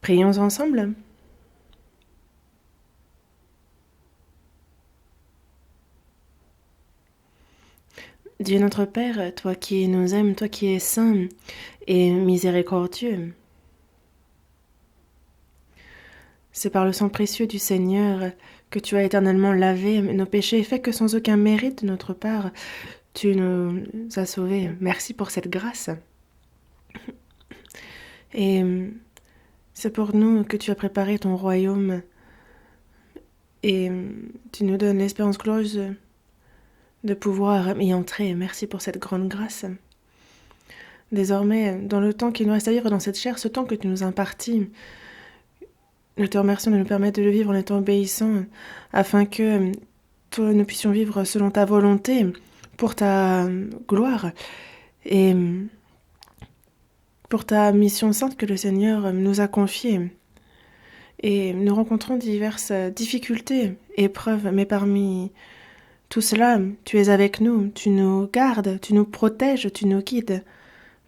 Prions ensemble. Dieu notre Père, toi qui nous aimes, toi qui es saint et miséricordieux, c'est par le sang précieux du Seigneur que tu as éternellement lavé nos péchés et fait que sans aucun mérite de notre part, tu nous as sauvés. Merci pour cette grâce. Et c'est pour nous que tu as préparé ton royaume et tu nous donnes l'espérance glorieuse de pouvoir y entrer. Merci pour cette grande grâce. Désormais, dans le temps qu'il nous reste à vivre dans cette chair, ce temps que tu nous impartis, nous te remercions de nous permettre de le vivre en étant obéissants, afin que nous puissions vivre selon ta volonté, pour ta gloire et pour ta mission sainte que le Seigneur nous a confiée. Et nous rencontrons diverses difficultés, épreuves, mais parmi tout cela, tu es avec nous, tu nous gardes, tu nous protèges, tu nous guides.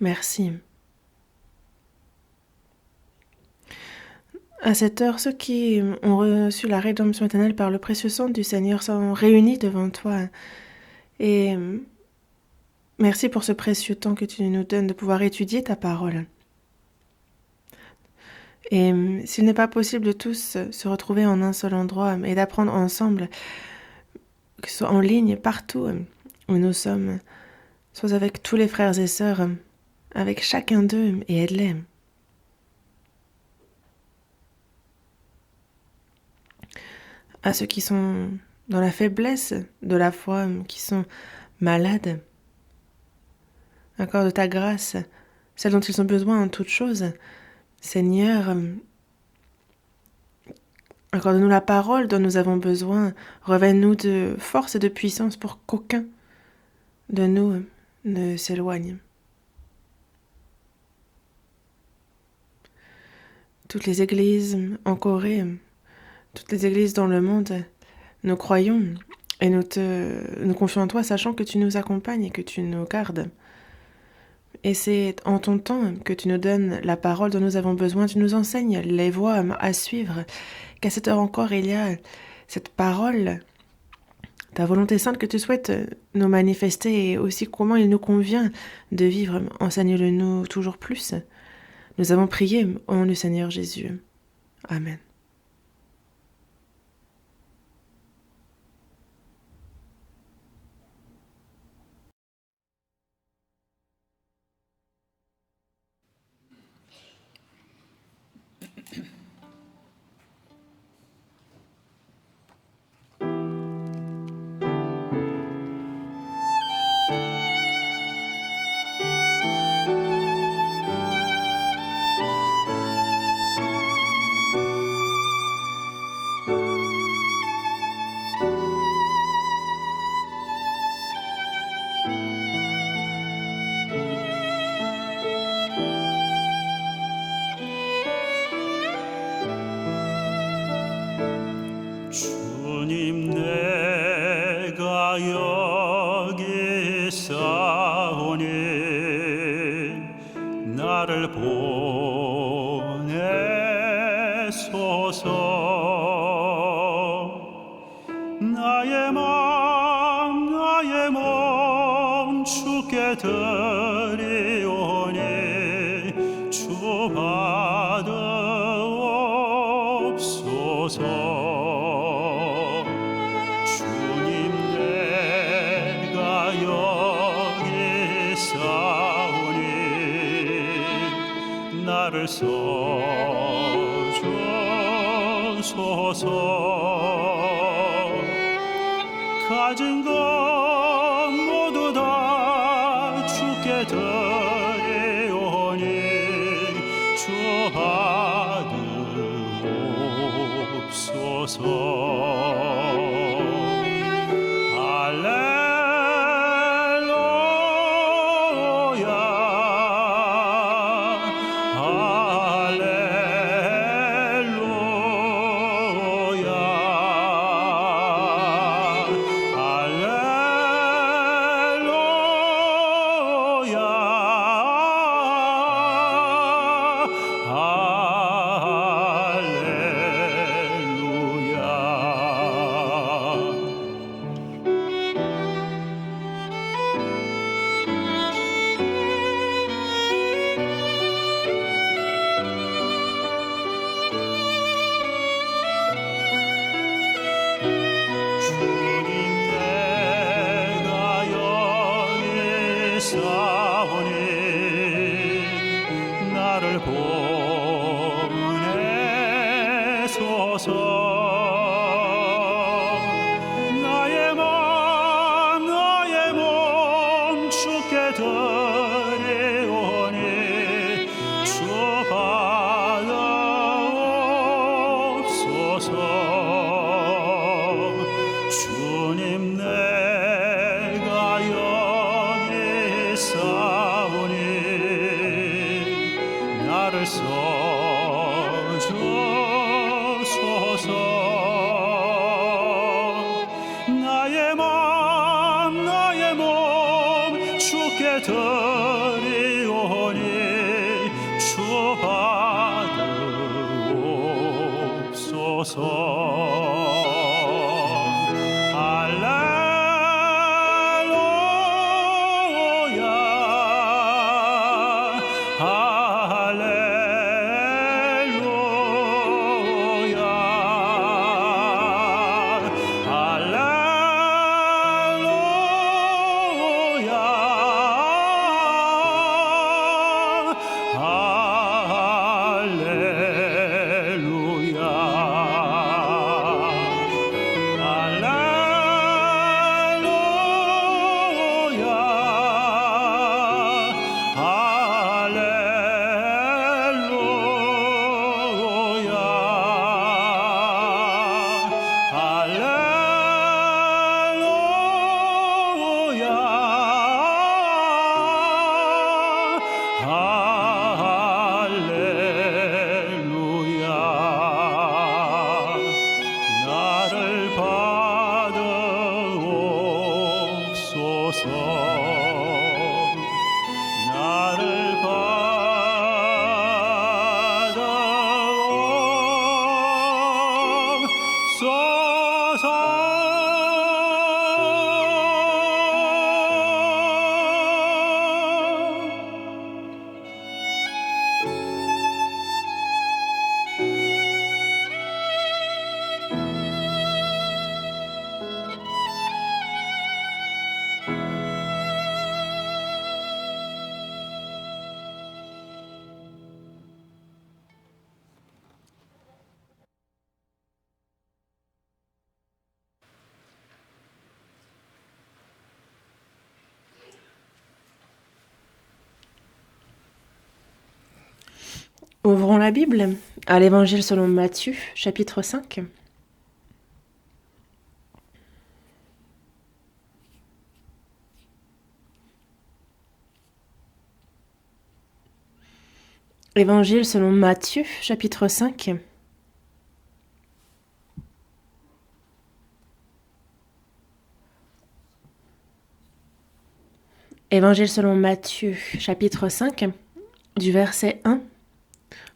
Merci. À cette heure, ceux qui ont reçu la rédemption éternelle par le précieux sang du Seigneur sont réunis devant toi. Et merci pour ce précieux temps que tu nous donnes de pouvoir étudier ta parole. Et s'il n'est pas possible de tous se retrouver en un seul endroit et d'apprendre ensemble, que ce soit en ligne, partout où nous sommes, sois avec tous les frères et sœurs, avec chacun d'eux et aide-les. À ceux qui sont dans la faiblesse de la foi, qui sont malades, accorde ta grâce, celle dont ils ont besoin en toutes choses. Seigneur, accorde-nous la parole dont nous avons besoin. Revêt-nous de force et de puissance pour qu'aucun de nous ne s'éloigne. Toutes les églises en Corée, toutes les églises dans le monde, nous croyons et nous confions en toi, sachant que tu nous accompagnes et que tu nous gardes. Et c'est en ton temps que tu nous donnes la parole dont nous avons besoin, tu nous enseignes les voies à suivre, qu'à cette heure encore il y a cette parole, ta volonté sainte que tu souhaites nous manifester et aussi comment il nous convient de vivre. Enseigne-le nous toujours plus. Nous avons prié au nom du Seigneur Jésus. Amen. 주님 내가 여기 있사오니 나를 보내소서. 나의 몸 주께 드리오니 주 받으옵소서. 나를 써주소서. 가진 것 모두 다 주께 드리오니 주 받으옵소서. 드려오니 주 받아옵소서. 주님 내가 여기 있사오니 나를 써주소서. 나의 몸 주께 드리오니 주 받으옵소서. Ouvrons la Bible à l'Évangile selon Matthieu, chapitre 5. Évangile selon Matthieu, chapitre 5. Évangile selon Matthieu, chapitre 5, du verset 1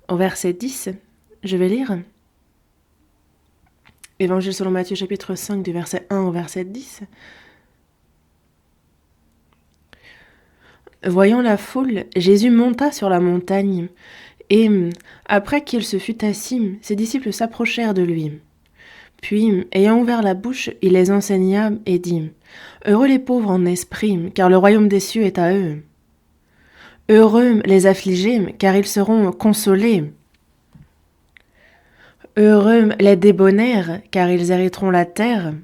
au verset 10. Je vais lire. Évangile selon Matthieu, chapitre 5, du verset 1 au verset 10. Voyant la foule, Jésus monta sur la montagne, et, après qu'il se fut assis, ses disciples s'approchèrent de lui. Puis, ayant ouvert la bouche, il les enseigna et dit : Heureux les pauvres en esprit, car le royaume des cieux est à eux. Heureux les affligés, car ils seront consolés. Heureux les débonnaires, car ils hériteront la terre.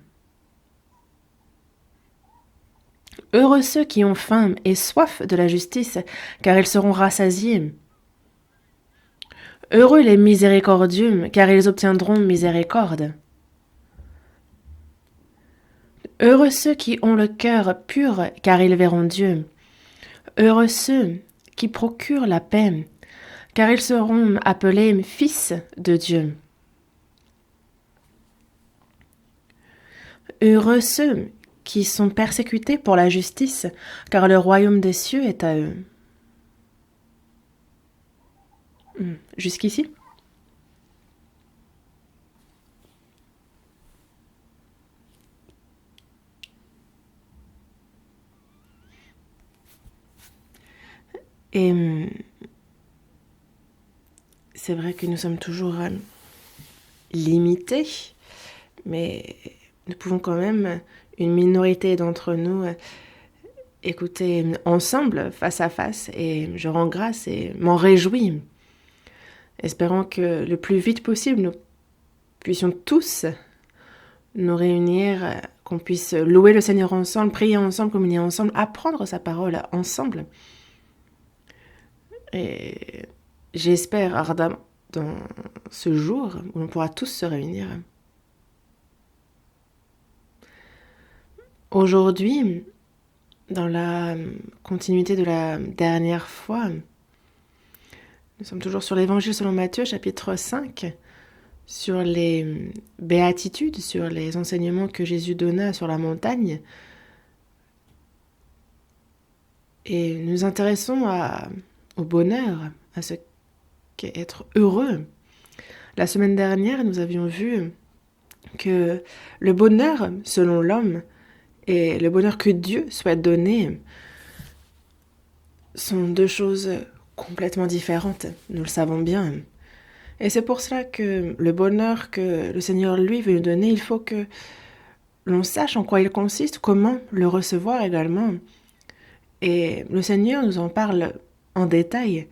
Heureux ceux qui ont faim et soif de la justice, car ils seront rassasiés. Heureux les miséricordieux, car ils obtiendront miséricorde. Heureux ceux qui ont le cœur pur, car ils verront Dieu. Heureux ceux qui procurent la paix, car ils seront appelés fils de Dieu. Heureux ceux qui sont persécutés pour la justice, car le royaume des cieux est à eux. Jusqu'ici ? Et c'est vrai que nous sommes toujours limités, mais nous pouvons quand même, une minorité d'entre nous, écouter ensemble, face à face, et je rends grâce et m'en réjouis. Espérons que le plus vite possible, nous puissions tous nous réunir qu'on puisse louer le Seigneur ensemble, prier ensemble, communier ensemble, apprendre sa parole ensemble. Et j'espère ardemment dans ce jour où on pourra tous se réunir. Aujourd'hui, dans la continuité de la dernière fois, nous sommes toujours sur l'Évangile selon Matthieu, chapitre 5, sur les béatitudes, sur les enseignements que Jésus donna sur la montagne. Et nous nous intéressons au bonheur, à ce qu'est être heureux. La semaine dernière, nous avions vu que le bonheur, selon l'homme, et le bonheur que Dieu souhaite donner sont deux choses complètement différentes, nous le savons bien. Et c'est pour cela que le bonheur que le Seigneur, lui, veut nous donner, il faut que l'on sache en quoi il consiste, comment le recevoir également. Et le Seigneur nous en parle en détail.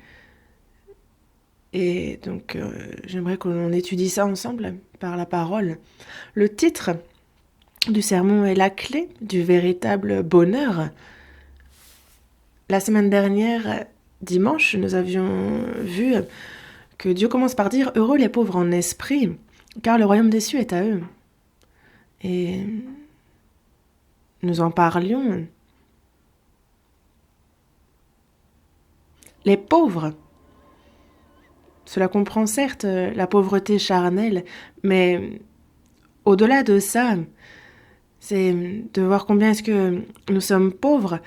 Et donc, j'aimerais que l'on étudie ça ensemble par la parole. Le titre du sermon est la clé du véritable bonheur. La semaine dernière, dimanche, nous avions vu que Dieu commence par dire « Heureux les pauvres en esprit, car le royaume des cieux est à eux. » Et nous en parlions. Les pauvres, cela comprend certes la pauvreté charnelle, mais au-delà de ça, c'est de voir combien est-ce que nous sommes pauvres,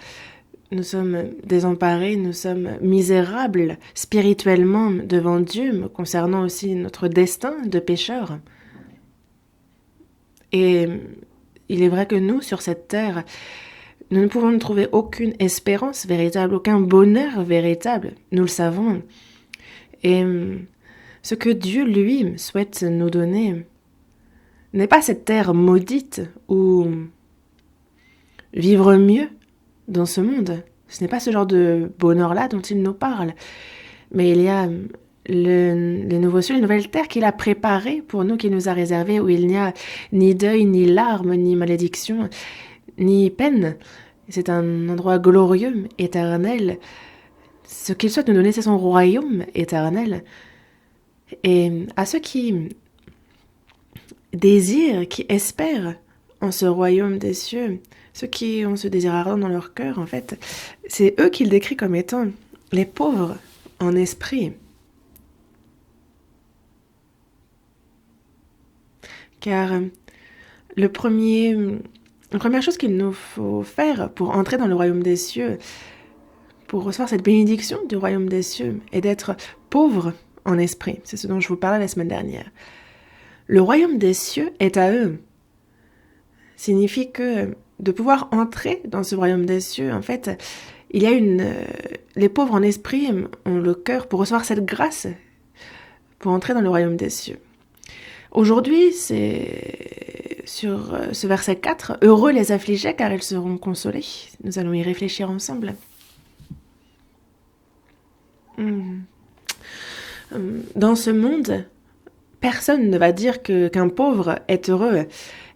nous sommes désemparés, nous sommes misérables spirituellement devant Dieu, concernant aussi notre destin de pécheurs. Et il est vrai que nous, sur cette terre, nous ne pouvons trouver aucune espérance véritable, aucun bonheur véritable, nous le savons. Et ce que Dieu, lui, souhaite nous donner n'est pas cette terre maudite où vivre mieux dans ce monde. Ce n'est pas ce genre de bonheur-là dont il nous parle. Mais il y a les nouveaux cieux, les nouvelles terres qu'il a préparées pour nous, qu'il nous a réservées, où il n'y a ni deuil, ni larmes, ni malédiction, ni peine. C'est un endroit glorieux, éternel. Ce qu'il souhaite nous donner, c'est son royaume éternel. Et à ceux qui désirent, qui espèrent en ce royaume des cieux, ceux qui ont ce désir ardent dans leur cœur, en fait, c'est eux qu'il décrit comme étant les pauvres en esprit. Car la première chose qu'il nous faut faire pour entrer dans le royaume des cieux, pour recevoir cette bénédiction du royaume des cieux, est d'être pauvre en esprit. C'est ce dont je vous parlais la semaine dernière. Le royaume des cieux est à eux. Signifie que de pouvoir entrer dans ce royaume des cieux, en fait, il y a les pauvres en esprit ont le cœur pour recevoir cette grâce, pour entrer dans le royaume des cieux. Aujourd'hui, c'est sur ce verset 4, « Heureux les affligés, car ils seront consolés ». Nous allons y réfléchir ensemble. Dans ce monde, personne ne va dire qu'un pauvre est heureux,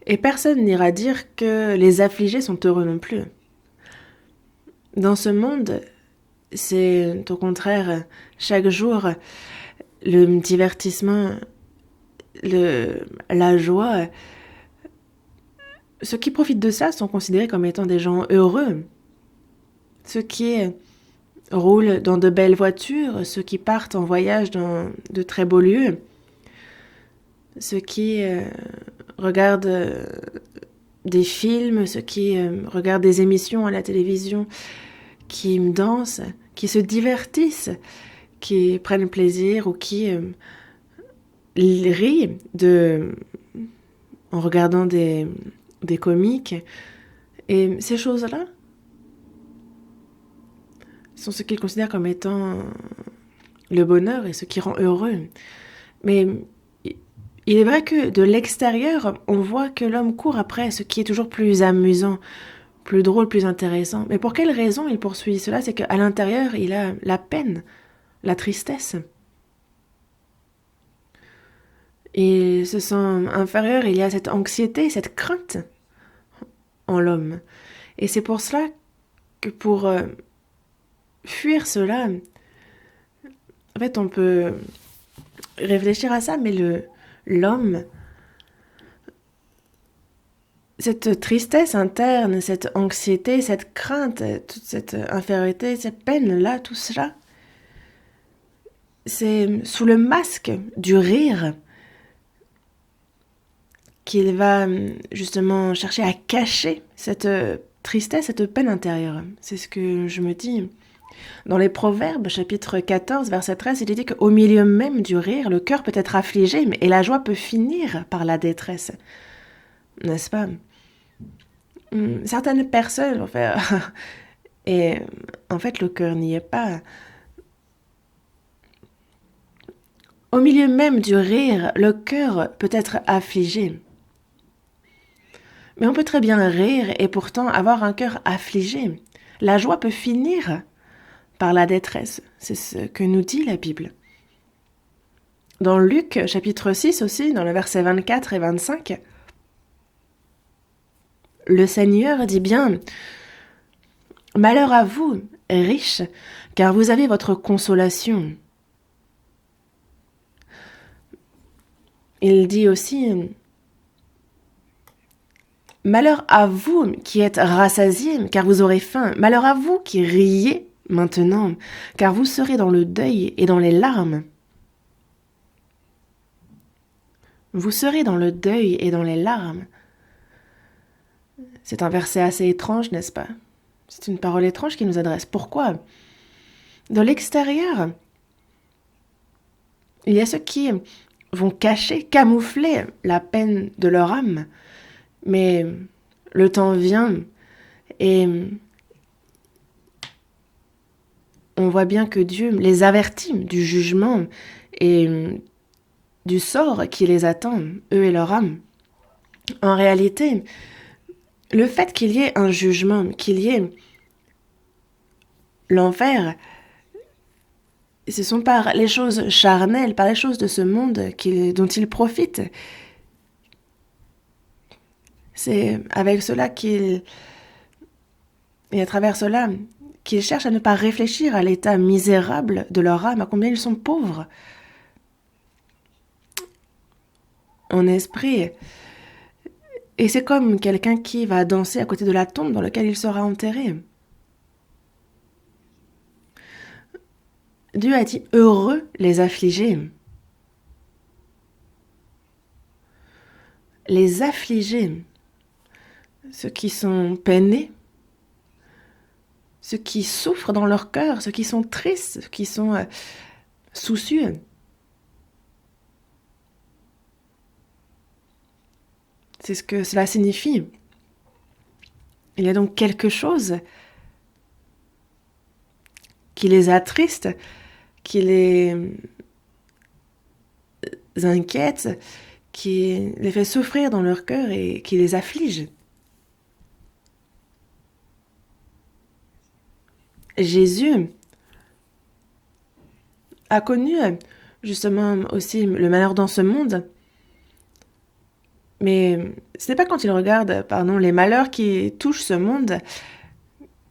et personne n'ira dire que les affligés sont heureux non plus. Dans ce monde, c'est au contraire chaque jour le divertissement, la joie. Ceux qui profitent de ça sont considérés comme étant des gens heureux. Ceux qui roulent dans de belles voitures, ceux qui partent en voyage dans de très beaux lieux, ceux qui regardent des films, ceux qui regardent des émissions à la télévision, qui dansent, qui se divertissent, qui prennent plaisir ou qui rient en regardant des comiques. Et ces choses-là sont ce qu'ils considèrent comme étant le bonheur et ce qui rend heureux. Mais il est vrai que de l'extérieur, on voit que l'homme court après ce qui est toujours plus amusant, plus drôle, plus intéressant. Mais pour quelle raison il poursuit cela? C'est qu'à l'intérieur, il a la peine, la tristesse. Il se sent inférieur, il y a cette anxiété, cette crainte en l'homme. Et c'est pour cela que pour fuir cela, en fait, on peut réfléchir à ça, mais l'homme, cette tristesse interne, cette anxiété, cette crainte, toute cette infériorité, cette peine-là, tout cela, c'est sous le masque du rire qu'il va justement chercher à cacher cette tristesse, cette peine intérieure. C'est ce que je me dis. Dans les Proverbes, chapitre 14, verset 13, il est dit qu'au milieu même du rire, le cœur peut être affligé et la joie peut finir par la détresse. N'est-ce pas? Certaines personnes vont faire... et en fait, le cœur n'y est pas. Au milieu même du rire, le cœur peut être affligé. Mais on peut très bien rire et pourtant avoir un cœur affligé. La joie peut finir par la détresse. C'est ce que nous dit la Bible. Dans Luc, chapitre 6 aussi, dans le verset 24 et 25, le Seigneur dit bien « Malheur à vous, riches, car vous avez votre consolation. » Il dit aussi « Malheur à vous qui êtes rassasiés, car vous aurez faim. Malheur à vous qui riez maintenant, car vous serez dans le deuil et dans les larmes. » Vous serez dans le deuil et dans les larmes. C'est un verset assez étrange, n'est-ce pas? C'est une parole étrange qui nous adresse. Pourquoi? De l'extérieur, il y a ceux qui vont cacher, camoufler la peine de leur âme. Mais le temps vient et on voit bien que Dieu les avertit du jugement et du sort qui les attend, eux et leur âme. En réalité, le fait qu'il y ait un jugement, qu'il y ait l'enfer, ce sont par les choses charnelles, par les choses de ce monde dont ils profitent. C'est avec cela et à travers cela, qu'ils cherchent à ne pas réfléchir à l'état misérable de leur âme, à combien ils sont pauvres en esprit. Et c'est comme quelqu'un qui va danser à côté de la tombe dans laquelle il sera enterré. Dieu a dit « Heureux les affligés ». Les affligés, ceux qui sont peinés, ceux qui souffrent dans leur cœur, ceux qui sont tristes, ceux qui sont soucieux. C'est ce que cela signifie. Il y a donc quelque chose qui les attriste, qui les inquiète, qui les fait souffrir dans leur cœur et qui les afflige. Jésus a connu justement aussi le malheur dans ce monde. Mais ce n'est pas quand il regarde, les malheurs qui touchent ce monde.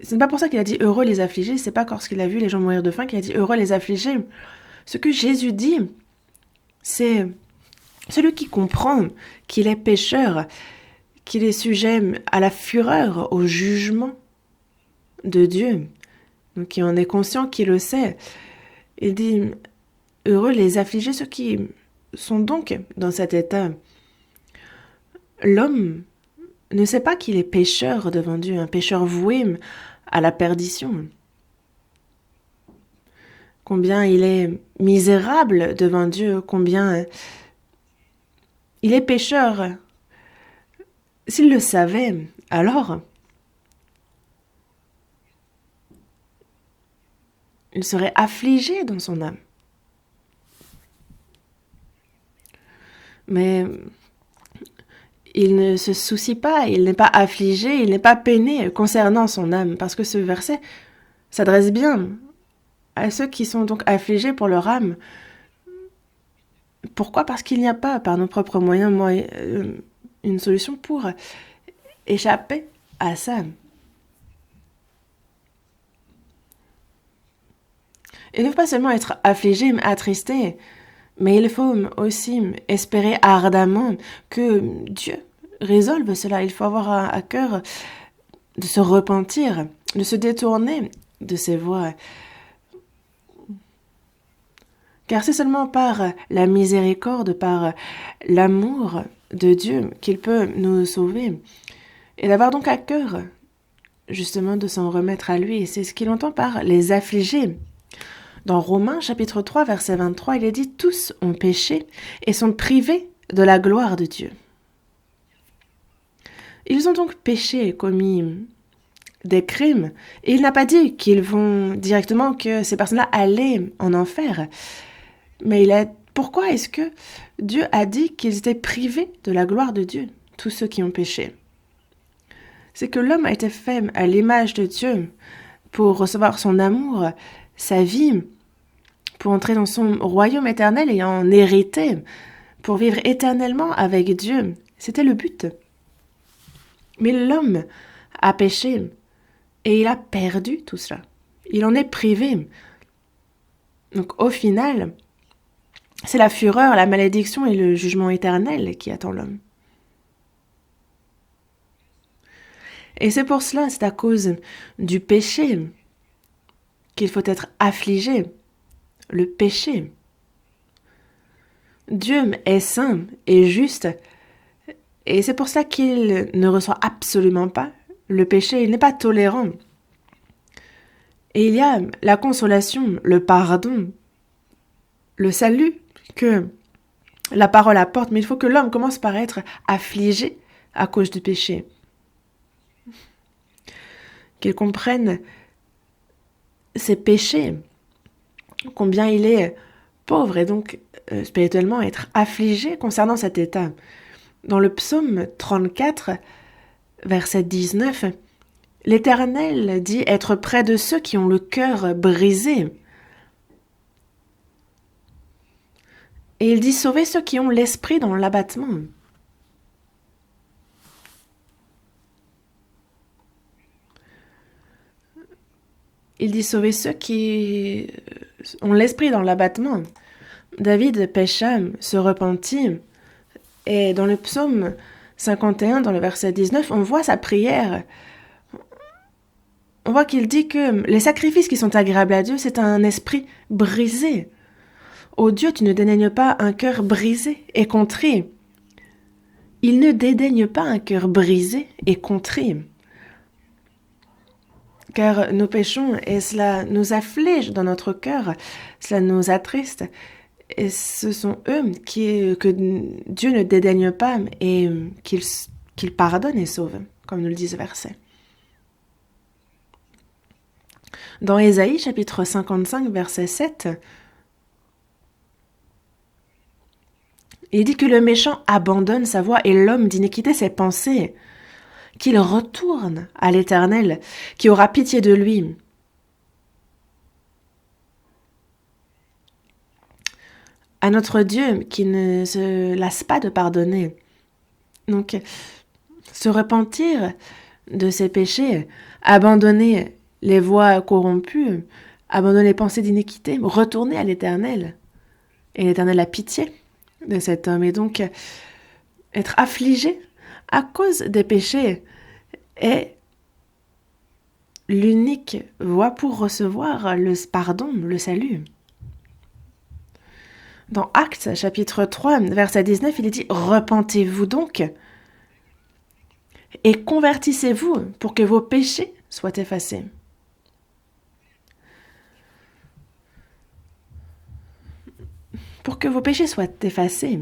Ce n'est pas pour ça qu'il a dit « heureux les affligés ». Ce n'est pas parce qu'il a vu les gens mourir de faim qu'il a dit « heureux les affligés ». Ce que Jésus dit, c'est celui qui comprend qu'il est pécheur, qu'il est sujet à la fureur, au jugement de Dieu, donc qui en est conscient, qui le sait. Il dit « heureux les affligés », ceux qui sont donc dans cet état. L'homme ne sait pas qu'il est pécheur devant Dieu, un pécheur voué à la perdition. Combien il est misérable devant Dieu, combien il est pécheur. S'il le savait, alors il serait affligé dans son âme. Mais il ne se soucie pas, il n'est pas affligé, il n'est pas peiné concernant son âme, parce que ce verset s'adresse bien à ceux qui sont donc affligés pour leur âme. Pourquoi? Parce qu'il n'y a pas, par nos propres moyens, une solution pour échapper à ça. Il ne faut pas seulement être affligé, attristé, mais il faut aussi espérer ardemment que Dieu résolve cela. Il faut avoir à cœur de se repentir, de se détourner de ses voies. Car c'est seulement par la miséricorde, par l'amour de Dieu qu'il peut nous sauver. Et d'avoir donc à cœur, justement, de s'en remettre à lui. Et c'est ce qu'il entend par les affligés. Dans Romains chapitre 3, verset 23, il est dit « Tous ont péché et sont privés de la gloire de Dieu. » Ils ont donc péché et commis des crimes. Et il n'a pas dit qu'ils vont directement que ces personnes-là allaient en enfer. Mais pourquoi est-ce que Dieu a dit qu'ils étaient privés de la gloire de Dieu, tous ceux qui ont péché? C'est que l'homme a été fait à l'image de Dieu pour recevoir son amour, sa vie, pour entrer dans son royaume éternel et en hériter, pour vivre éternellement avec Dieu. C'était le but. Mais l'homme a péché et il a perdu tout cela. Il en est privé. Donc au final, c'est la fureur, la malédiction et le jugement éternel qui attend l'homme. Et c'est pour cela, c'est à cause du péché qu'il faut être affligé. Le péché. Dieu est saint et juste, et c'est pour ça qu'il ne reçoit absolument pas le péché, il n'est pas tolérant. Et il y a la consolation, le pardon, le salut que la parole apporte, mais il faut que l'homme commence par être affligé à cause du péché. Qu'il comprenne ses péchés, combien il est pauvre et donc spirituellement être affligé concernant cet état. Dans le psaume 34, verset 19, l'Éternel dit être près de ceux qui ont le cœur brisé. Et il dit sauver ceux qui ont l'esprit dans l'abattement. Il dit sauver ceux qui ont l'esprit dans l'abattement. David pécha, se repentit, et dans le psaume 51, dans le verset 19, on voit sa prière. On voit qu'il dit que les sacrifices qui sont agréables à Dieu, c'est un esprit brisé. Ô Dieu, tu ne dédaignes pas un cœur brisé et contrit. Il ne dédaigne pas un cœur brisé et contrit. Car nous péchons et cela nous afflige dans notre cœur, cela nous attriste. Et ce sont eux que Dieu ne dédaigne pas et qu'il pardonne et sauve, comme nous le dit ce verset. Dans Ésaïe, chapitre 55, verset 7, il dit que le méchant abandonne sa voie et l'homme d'iniquité ses pensées, qu'il retourne à l'Éternel, qui aura pitié de lui. À notre Dieu qui ne se lasse pas de pardonner. Donc, se repentir de ses péchés, abandonner les voies corrompues, abandonner les pensées d'iniquité, retourner à l'Éternel. Et l'Éternel a pitié de cet homme. Et donc, être affligé à cause des péchés est l'unique voie pour recevoir le pardon, le salut. Dans Actes, chapitre 3, verset 19, il est dit « Repentez-vous donc et convertissez-vous pour que vos péchés soient effacés. » Pour que vos péchés soient effacés.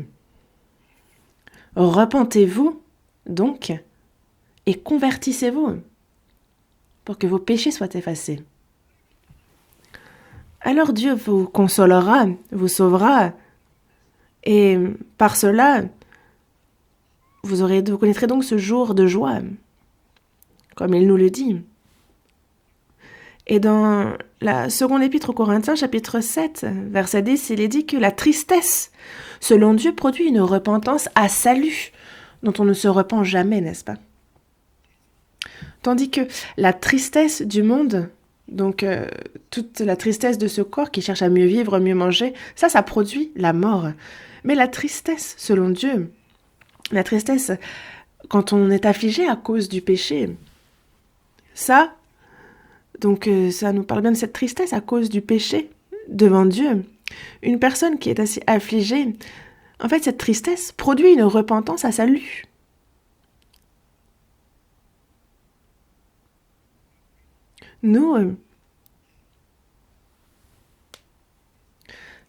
Repentez-vous donc et convertissez-vous pour que vos péchés soient effacés. Alors Dieu vous consolera, vous sauvera, et par cela, vous connaîtrez donc ce jour de joie, comme il nous le dit. Et dans la seconde épître aux Corinthiens, chapitre 7, verset 10, il est dit que la tristesse, selon Dieu, produit une repentance à salut, dont on ne se repent jamais, n'est-ce pas? Tandis que la tristesse du monde, donc toute la tristesse de ce corps qui cherche à mieux vivre, mieux manger, ça produit la mort. Mais la tristesse, selon Dieu, la tristesse quand on est affligé à cause du péché, ça, donc ça nous parle bien de cette tristesse à cause du péché devant Dieu. Une personne qui est assez affligée, en fait, cette tristesse produit une repentance à salut. Nous,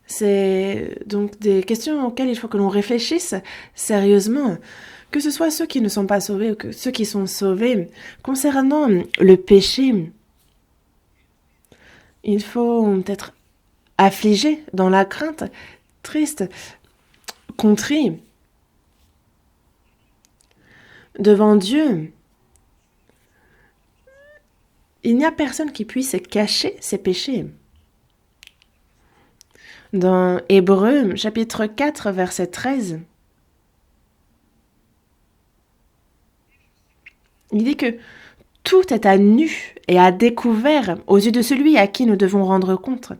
c'est donc des questions auxquelles il faut que l'on réfléchisse sérieusement, que ce soit ceux qui ne sont pas sauvés ou que ceux qui sont sauvés. Concernant le péché, il faut être affligé dans la crainte, triste, contrit devant Dieu. Il n'y a personne qui puisse cacher ses péchés. Dans Hébreux, chapitre 4, verset 13, il dit que tout est à nu et à découvert aux yeux de celui à qui nous devons rendre compte.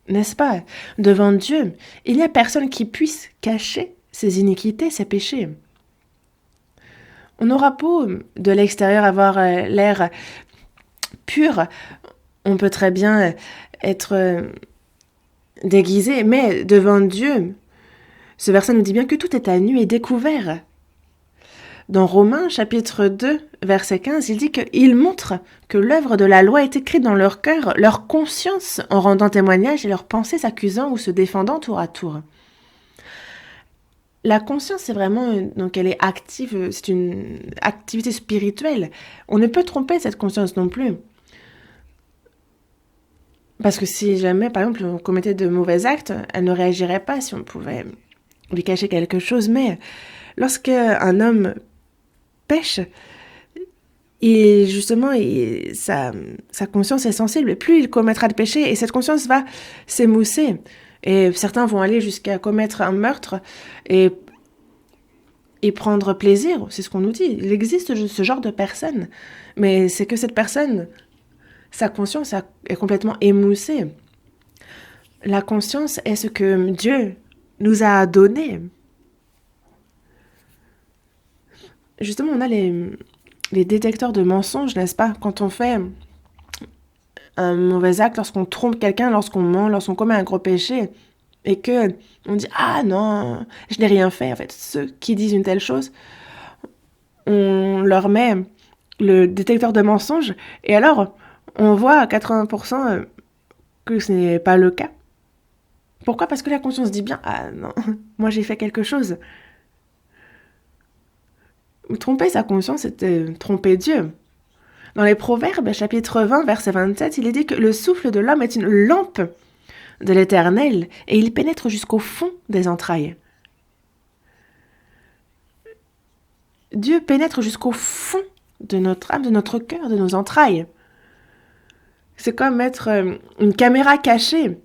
N'est-ce pas? Devant Dieu, il n'y a personne qui puisse cacher ses iniquités, ses péchés. On aura beau de l'extérieur avoir l'air pur, on peut très bien être déguisé, mais devant Dieu, ce verset nous dit bien que tout est à nu et découvert. Dans Romains, chapitre 2, verset 15, il dit qu'il montre que l'œuvre de la loi est écrite dans leur cœur, leur conscience en rendant témoignage et leurs pensées s'accusant ou se défendant tour à tour. La conscience, c'est vraiment, donc elle est active, c'est une activité spirituelle. On ne peut tromper cette conscience non plus. Parce que si jamais, par exemple, on commettait de mauvais actes, elle ne réagirait pas si on pouvait lui cacher quelque chose. Mais lorsqu'un homme pêche, et justement, sa conscience est sensible, et plus il commettra de péché, et cette conscience va s'émousser. Et certains vont aller jusqu'à commettre un meurtre et prendre plaisir, c'est ce qu'on nous dit. Il existe ce genre de personnes, mais c'est que cette personne, sa conscience est complètement émoussée. La conscience est ce que Dieu nous a donné. Justement, on a les détecteurs de mensonges, n'est-ce pas? Quand on fait un mauvais acte, lorsqu'on trompe quelqu'un, lorsqu'on ment, lorsqu'on commet un gros péché, et que on dit « Ah non, je n'ai rien fait ». En fait, ceux qui disent une telle chose, on leur met le détecteur de mensonges, et alors on voit à 80% que ce n'est pas le cas. Pourquoi? Parce que la conscience dit bien « Ah non, moi j'ai fait quelque chose ». Tromper sa conscience, c'était tromper Dieu. Dans les Proverbes, chapitre 20, verset 27, il est dit que le souffle de l'homme est une lampe de l'Éternel et il pénètre jusqu'au fond des entrailles. Dieu pénètre jusqu'au fond de notre âme, de notre cœur, de nos entrailles. C'est comme mettre une caméra cachée.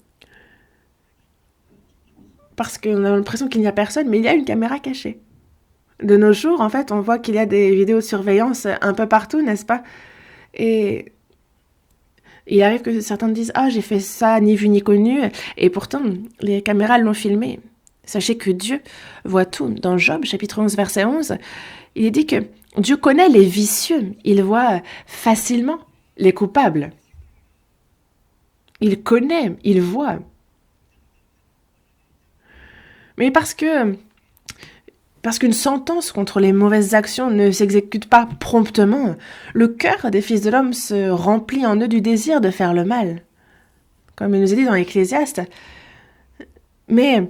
Parce qu'on a l'impression qu'il n'y a personne, mais il y a une caméra cachée. De nos jours, en fait, on voit qu'il y a des vidéos de surveillance un peu partout, n'est-ce pas? Et il arrive que certains disent « Ah, j'ai fait ça, ni vu ni connu », et pourtant, les caméras l'ont filmé. Sachez que Dieu voit tout. Dans Job, chapitre 11, verset 11, il est dit que Dieu connaît les vicieux. Il voit facilement les coupables. Il connaît, il voit. Mais parce qu'une sentence contre les mauvaises actions ne s'exécute pas promptement, le cœur des fils de l'homme se remplit en eux du désir de faire le mal. Comme il nous est dit dans l'Ecclésiaste. Mais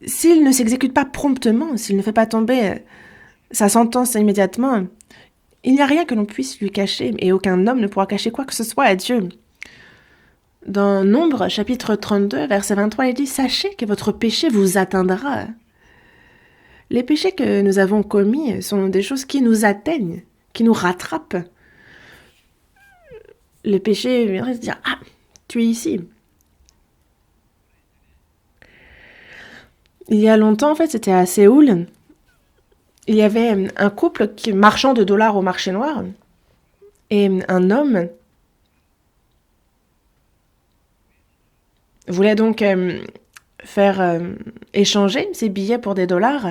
s'il ne s'exécute pas promptement, s'il ne fait pas tomber sa sentence immédiatement, il n'y a rien que l'on puisse lui cacher, et aucun homme ne pourra cacher quoi que ce soit à Dieu. Dans Nombre, chapitre 32, verset 23, il dit « Sachez que votre péché vous atteindra ». Les péchés que nous avons commis sont des choses qui nous atteignent, qui nous rattrapent. Le péché viendrait se dire « Ah, tu es ici ». Il y a longtemps, en fait, c'était à Séoul, il y avait un couple marchand de dollars au marché noir. Et un homme voulait donc faire échanger ses billets pour des dollars.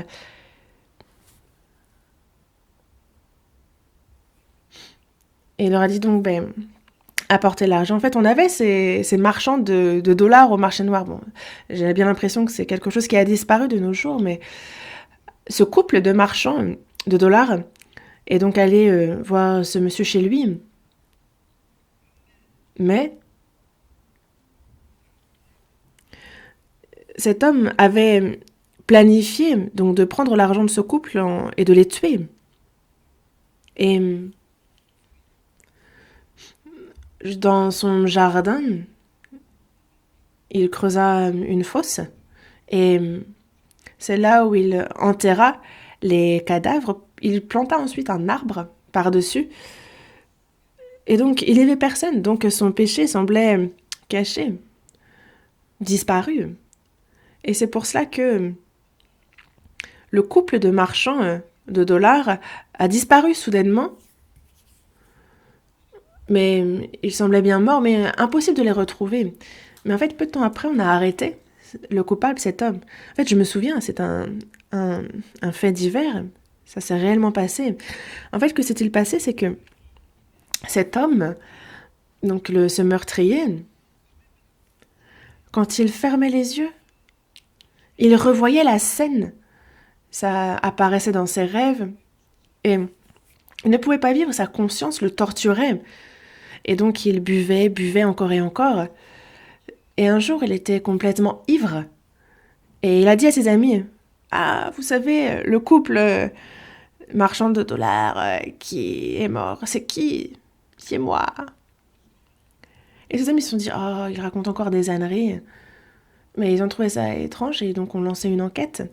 Et il leur a dit donc, apporter l'argent. En fait, on avait ces marchands de dollars au marché noir. Bon, j'ai bien l'impression que c'est quelque chose qui a disparu de nos jours, mais ce couple de marchands de dollars est donc allé voir ce monsieur chez lui. Mais cet homme avait planifié donc de prendre l'argent de ce couple et de les tuer. Et dans son jardin, il creusa une fosse et c'est là où il enterra les cadavres. Il planta ensuite un arbre par-dessus. Et donc, il n'y avait personne. Donc, son péché semblait caché, disparu. Et c'est pour cela que le couple de marchands de dollars a disparu soudainement. Mais ils semblaient bien morts, mais impossible de les retrouver. Mais en fait, peu de temps après, on a arrêté le coupable, cet homme. En fait, je me souviens, c'est un fait divers. Ça s'est réellement passé. En fait, que s'est-il passé, c'est que cet homme, donc ce meurtrier, quand il fermait les yeux, il revoyait la scène. Ça apparaissait dans ses rêves. Et il ne pouvait pas vivre, sa conscience le torturait. Et donc il buvait encore et encore. Et un jour, il était complètement ivre. Et il a dit à ses amis, ah, vous savez, le couple marchand de dollars qui est mort, c'est qui? C'est moi. Et ses amis se sont dit, oh, il raconte encore des âneries. Mais ils ont trouvé ça étrange et donc ont lancé une enquête.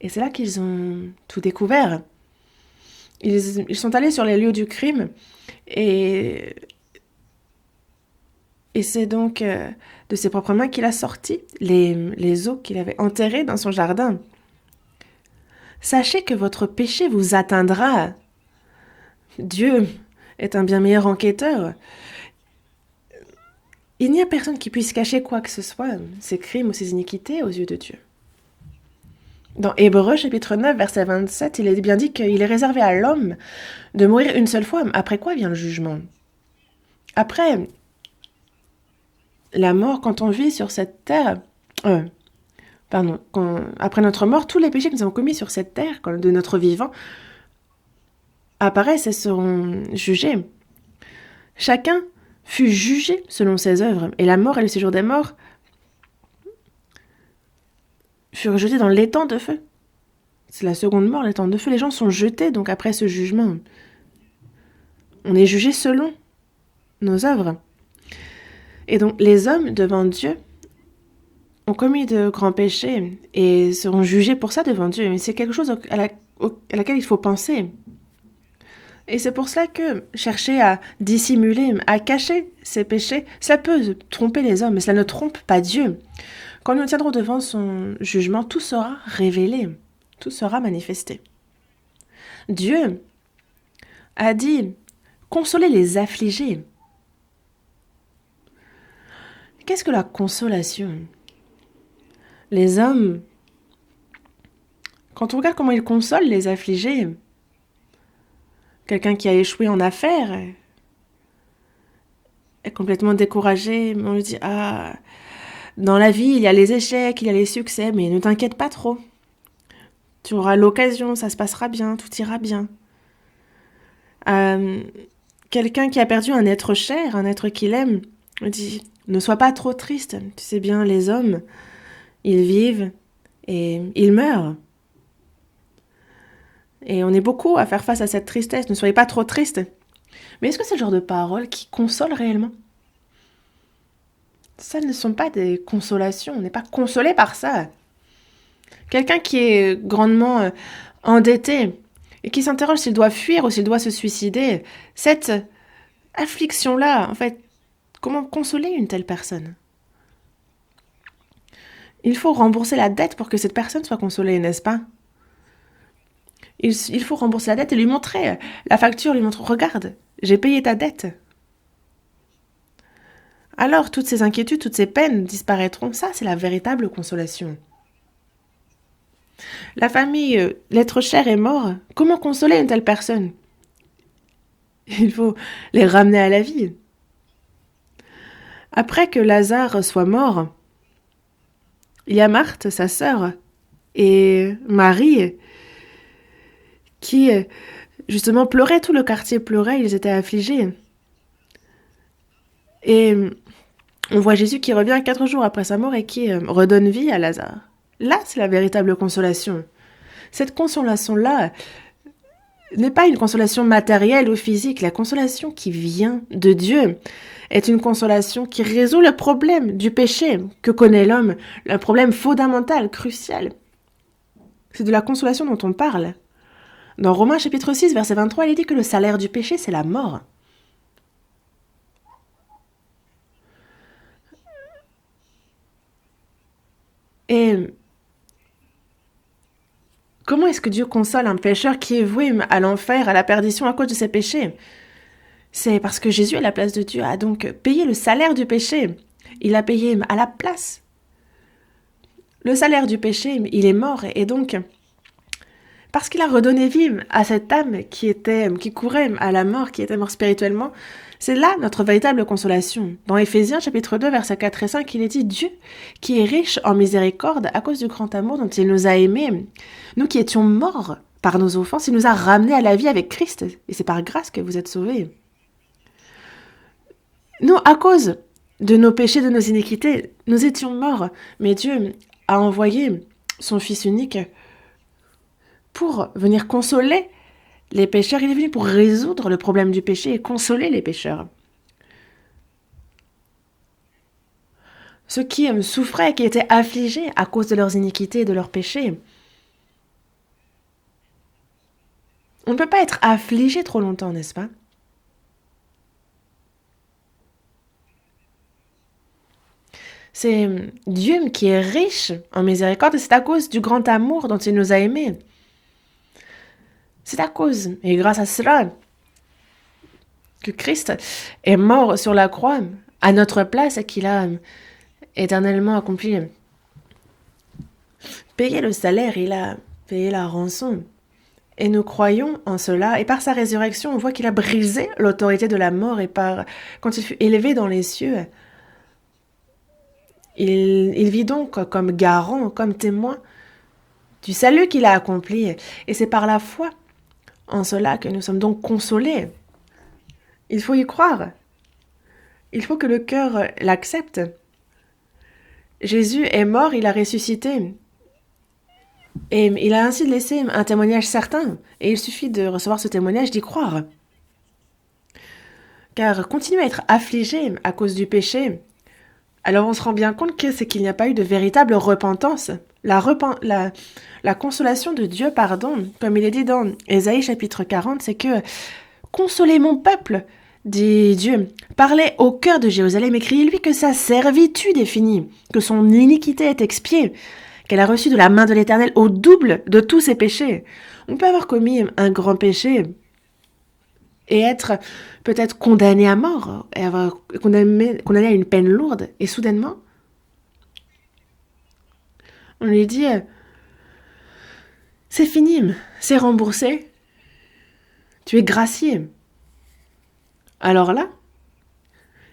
Et c'est là qu'ils ont tout découvert. Ils sont allés sur les lieux du crime et c'est donc de ses propres mains qu'il a sorti les os qu'il avait enterrés dans son jardin. Sachez que votre péché vous atteindra. Dieu est un bien meilleur enquêteur. Il n'y a personne qui puisse cacher quoi que ce soit, ses crimes ou ses iniquités aux yeux de Dieu. Dans Hébreux chapitre 9, verset 27, il est bien dit qu'il est réservé à l'homme de mourir une seule fois, après quoi vient le jugement. Après la mort, quand on vit sur cette terre, après notre mort, tous les péchés que nous avons commis sur cette terre, de notre vivant, apparaissent et seront jugés. Chacun fut jugé selon ses œuvres, et la mort et le séjour des morts furent jetés dans l'étang de feu. C'est la seconde mort, l'étang de feu. Les gens sont jetés donc après ce jugement. On est jugé selon nos œuvres. Et donc les hommes devant Dieu ont commis de grands péchés et seront jugés pour ça devant Dieu. Mais c'est quelque chose à laquelle il faut penser. Et c'est pour cela que chercher à dissimuler, à cacher ces péchés, ça peut tromper les hommes, mais cela ne trompe pas Dieu. Quand nous tiendrons devant son jugement, tout sera révélé, tout sera manifesté. Dieu a dit « Consolez les affligés ». Qu'est-ce que la consolation? Les hommes, quand on regarde comment ils consolent les affligés, quelqu'un qui a échoué en affaires est complètement découragé, mais on lui dit « Ah, dans la vie, il y a les échecs, il y a les succès, mais ne t'inquiète pas trop. Tu auras l'occasion, ça se passera bien, tout ira bien. » Quelqu'un qui a perdu un être cher, un être qu'il aime, dit « Ne sois pas trop triste, tu sais bien, les hommes, ils vivent et ils meurent. » Et on est beaucoup à faire face à cette tristesse, ne soyez pas trop triste. Mais est-ce que c'est le genre de paroles qui consolent réellement? Ça ne sont pas des consolations, on n'est pas consolé par ça. Quelqu'un qui est grandement endetté et qui s'interroge s'il doit fuir ou s'il doit se suicider, cette affliction-là, en fait, comment consoler une telle personne? Il faut rembourser la dette pour que cette personne soit consolée, n'est-ce pas? Il faut rembourser la dette et lui montrer la facture, lui montrer, regarde, j'ai payé ta dette. Alors toutes ces inquiétudes, toutes ces peines disparaîtront. Ça, c'est la véritable consolation. La famille, l'être cher est mort. Comment consoler une telle personne? Il faut les ramener à la vie. Après que Lazare soit mort, il y a Marthe, sa sœur, et Marie, qui justement pleurait, tout le quartier pleurait, ils étaient affligés. Et on voit Jésus qui revient 4 jours après sa mort et qui redonne vie à Lazare. Là, c'est la véritable consolation. Cette consolation-là n'est pas une consolation matérielle ou physique. La consolation qui vient de Dieu est une consolation qui résout le problème du péché que connaît l'homme, le problème fondamental, crucial. C'est de la consolation dont on parle. Dans Romains chapitre 6, verset 23, il est dit que le salaire du péché, c'est la mort. Et comment est-ce que Dieu console un pécheur qui est voué à l'enfer, à la perdition à cause de ses péchés? C'est parce que Jésus, à la place de Dieu, a donc payé le salaire du péché. Il a payé à la place. Le salaire du péché, il est mort. Et donc, parce qu'il a redonné vie à cette âme qui courait à la mort, qui était morte spirituellement, c'est là notre véritable consolation. Dans Éphésiens chapitre 2, versets 4 et 5, il est dit « Dieu, qui est riche en miséricorde à cause du grand amour dont il nous a aimés, nous qui étions morts par nos offenses, il nous a ramenés à la vie avec Christ. Et c'est par grâce que vous êtes sauvés. » Nous, à cause de nos péchés, de nos iniquités, nous étions morts. Mais Dieu a envoyé son Fils unique pour venir consoler les pécheurs. Il est venu pour résoudre le problème du péché et consoler les pécheurs. Ceux qui souffraient, qui étaient affligés à cause de leurs iniquités et de leurs péchés. On ne peut pas être affligé trop longtemps, n'est-ce pas? C'est Dieu qui est riche en miséricorde et c'est à cause du grand amour dont il nous a aimés. C'est à cause et grâce à cela que Christ est mort sur la croix à notre place et qu'il a éternellement accompli. Payé le salaire, il a payé la rançon. Et nous croyons en cela. Et par sa résurrection, on voit qu'il a brisé l'autorité de la mort. Et quand il fut élevé dans les cieux, il vit donc comme garant, comme témoin du salut qu'il a accompli. Et c'est par la foi en cela que nous sommes donc consolés. Il faut y croire. Il faut que le cœur l'accepte. Jésus est mort, il a ressuscité. Et il a ainsi laissé un témoignage certain. Et il suffit de recevoir ce témoignage, d'y croire. Car continuer à être affligé à cause du péché, alors on se rend bien compte que c'est qu'il n'y a pas eu de véritable repentance. La consolation de Dieu, comme il est dit dans Ésaïe chapitre 40, c'est que « Consolez mon peuple », dit Dieu. « Parlez au cœur de Jérusalem et criez-lui que sa servitude est finie, que son iniquité est expiée, qu'elle a reçu de la main de l'Éternel au double de tous ses péchés. » On peut avoir commis un grand péché et être peut-être condamné à mort, et avoir condamné à une peine lourde, et soudainement, on lui dit « C'est fini, c'est remboursé, tu es gracié. » Alors là,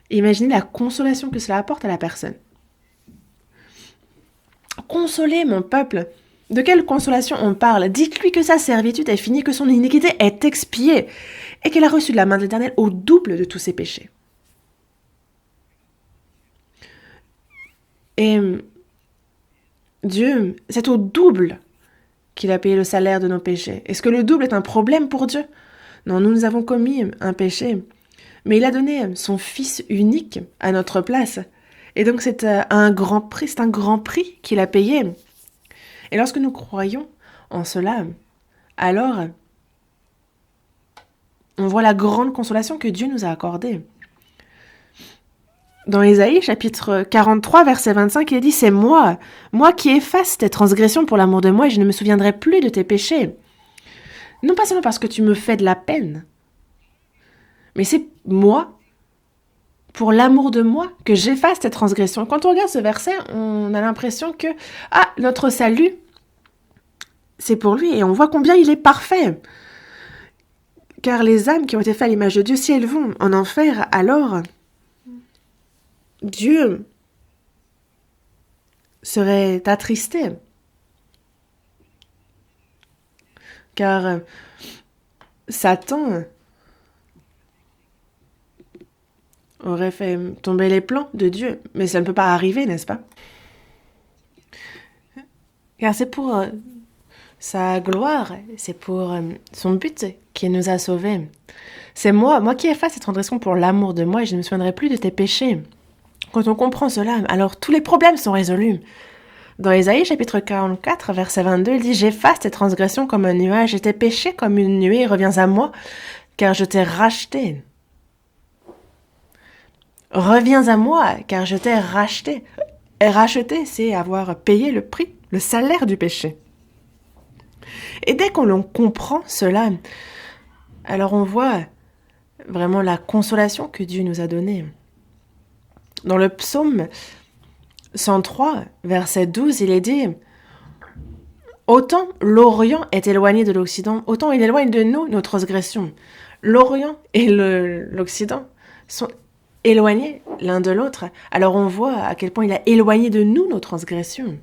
imaginez la consolation que cela apporte à la personne. Consolez mon peuple. De quelle consolation on parle? Dites-lui que sa servitude est finie, que son iniquité est expiée, et qu'elle a reçu de la main de l'Éternel au double de tous ses péchés. Et Dieu, c'est au double qu'il a payé le salaire de nos péchés. Est-ce que le double est un problème pour Dieu? Non, nous avons commis un péché, mais il a donné son Fils unique à notre place. Et donc c'est un grand prix qu'il a payé. Et lorsque nous croyons en cela, alors on voit la grande consolation que Dieu nous a accordée. Dans Ésaïe, chapitre 43, verset 25, il est dit « C'est moi qui efface tes transgressions pour l'amour de moi et je ne me souviendrai plus de tes péchés. » Non pas seulement parce que tu me fais de la peine, mais c'est moi, pour l'amour de moi, que j'efface tes transgressions. Quand on regarde ce verset, on a l'impression que, notre salut, c'est pour lui, et on voit combien il est parfait. Car les âmes qui ont été faites à l'image de Dieu, si elles vont en enfer, alors Dieu serait attristé. Car Satan aurait fait tomber les plans de Dieu. Mais ça ne peut pas arriver, n'est-ce pas? Car c'est pour sa gloire, c'est pour son but qui nous a sauvés. C'est moi qui efface cette transgression pour l'amour de moi et je ne me souviendrai plus de tes péchés. Quand on comprend cela, alors tous les problèmes sont résolus. Dans Ésaïe chapitre 44, verset 22, il dit « J'efface tes transgressions comme un nuage et tes péchés comme une nuée, reviens à moi, car je t'ai racheté. » Reviens à moi, car je t'ai racheté. Et racheter, c'est avoir payé le prix, le salaire du péché. Et dès qu'on comprend cela, alors on voit vraiment la consolation que Dieu nous a donnée. Dans le psaume 103, verset 12, il est dit « Autant l'Orient est éloigné de l'Occident, autant il éloigne de nous nos transgressions. » L'Orient et l'Occident sont éloignés l'un de l'autre. Alors on voit à quel point il a éloigné de nous nos transgressions.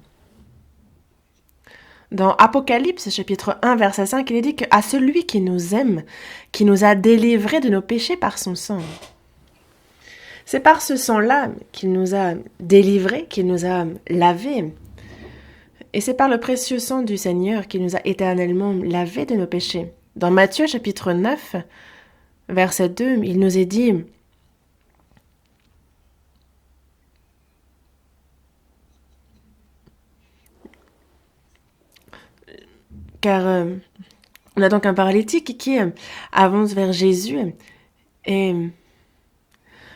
Dans Apocalypse, chapitre 1, verset 5, il est dit qu'à celui qui nous aime, qui nous a délivrés de nos péchés par son sang. C'est par ce sang-là qu'il nous a délivrés, qu'il nous a lavés. Et c'est par le précieux sang du Seigneur qu'il nous a éternellement lavés de nos péchés. Dans Matthieu, chapitre 9, verset 2, il nous est dit car on a donc un paralytique qui avance vers Jésus et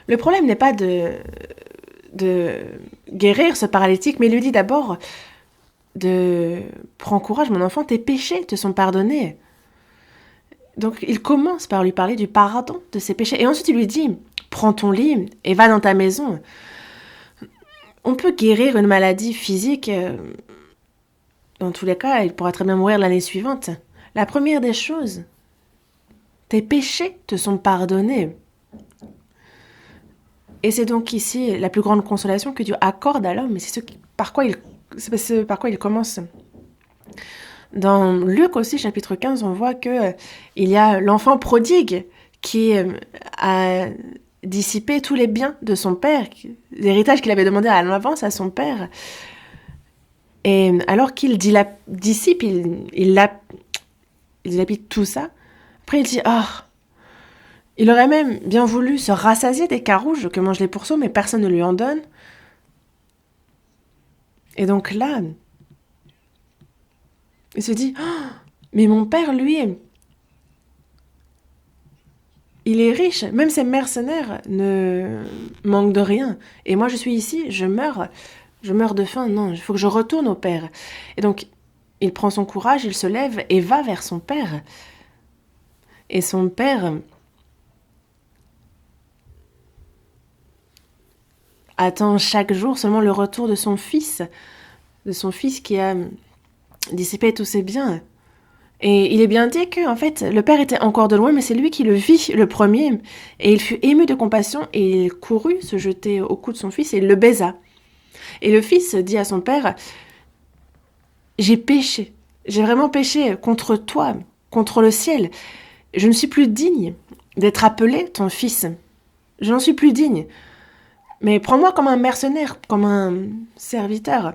le problème n'est pas de guérir ce paralytique, mais il lui dit d'abord prends courage mon enfant, tes péchés te sont pardonnés. Donc il commence par lui parler du pardon de ses péchés et ensuite il lui dit prends ton lit et va dans ta maison. On peut guérir une maladie physique. Dans tous les cas, il pourra très bien mourir l'année suivante. La première des choses, tes péchés te sont pardonnés. Et c'est donc ici la plus grande consolation que Dieu accorde à l'homme, et c'est ce par quoi il commence. Dans Luc aussi, chapitre 15, on voit que il y a l'enfant prodigue qui a dissipé tous les biens de son père, l'héritage qu'il avait demandé à l'avance à son père. Et alors qu'il dissipe, il dilapide tout ça, après il dit « Ah, il aurait même bien voulu se rassasier des carouges que mangent les pourceaux, mais personne ne lui en donne. » Et donc là, il se dit oh, « Mais mon père, lui, il est riche, même ses mercenaires ne manquent de rien. Et moi, je suis ici, je meurs de faim, non, il faut que je retourne au père. » Et donc, il prend son courage, il se lève et va vers son père. Et son père attend chaque jour seulement le retour de son fils qui a dissipé tous ses biens. Et il est bien dit que, en fait, le père était encore de loin, mais c'est lui qui le vit le premier. Et il fut ému de compassion et il courut se jeter au cou de son fils et il le baisa. Et le fils dit à son père « J'ai péché, j'ai vraiment péché contre toi, contre le ciel. Je ne suis plus digne d'être appelé ton fils. Je n'en suis plus digne. Mais prends-moi comme un mercenaire, comme un serviteur. »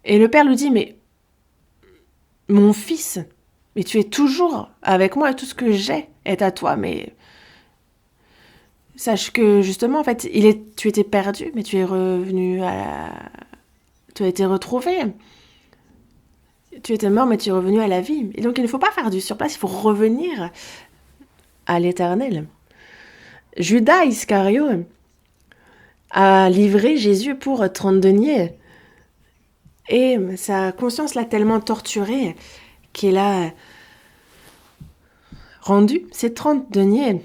Et le père lui dit « Mais mon fils, mais tu es toujours avec moi et tout ce que j'ai est à toi. Mais sache que justement, en fait, tu étais perdu, mais tu es revenu tu as été retrouvé. Tu étais mort, mais tu es revenu à la vie. Et donc, il ne faut pas faire du surplace, il faut revenir à l'Éternel. Judas Iscario a livré Jésus pour 30 deniers. Et sa conscience l'a tellement torturé qu'il a rendu ces 30 deniers,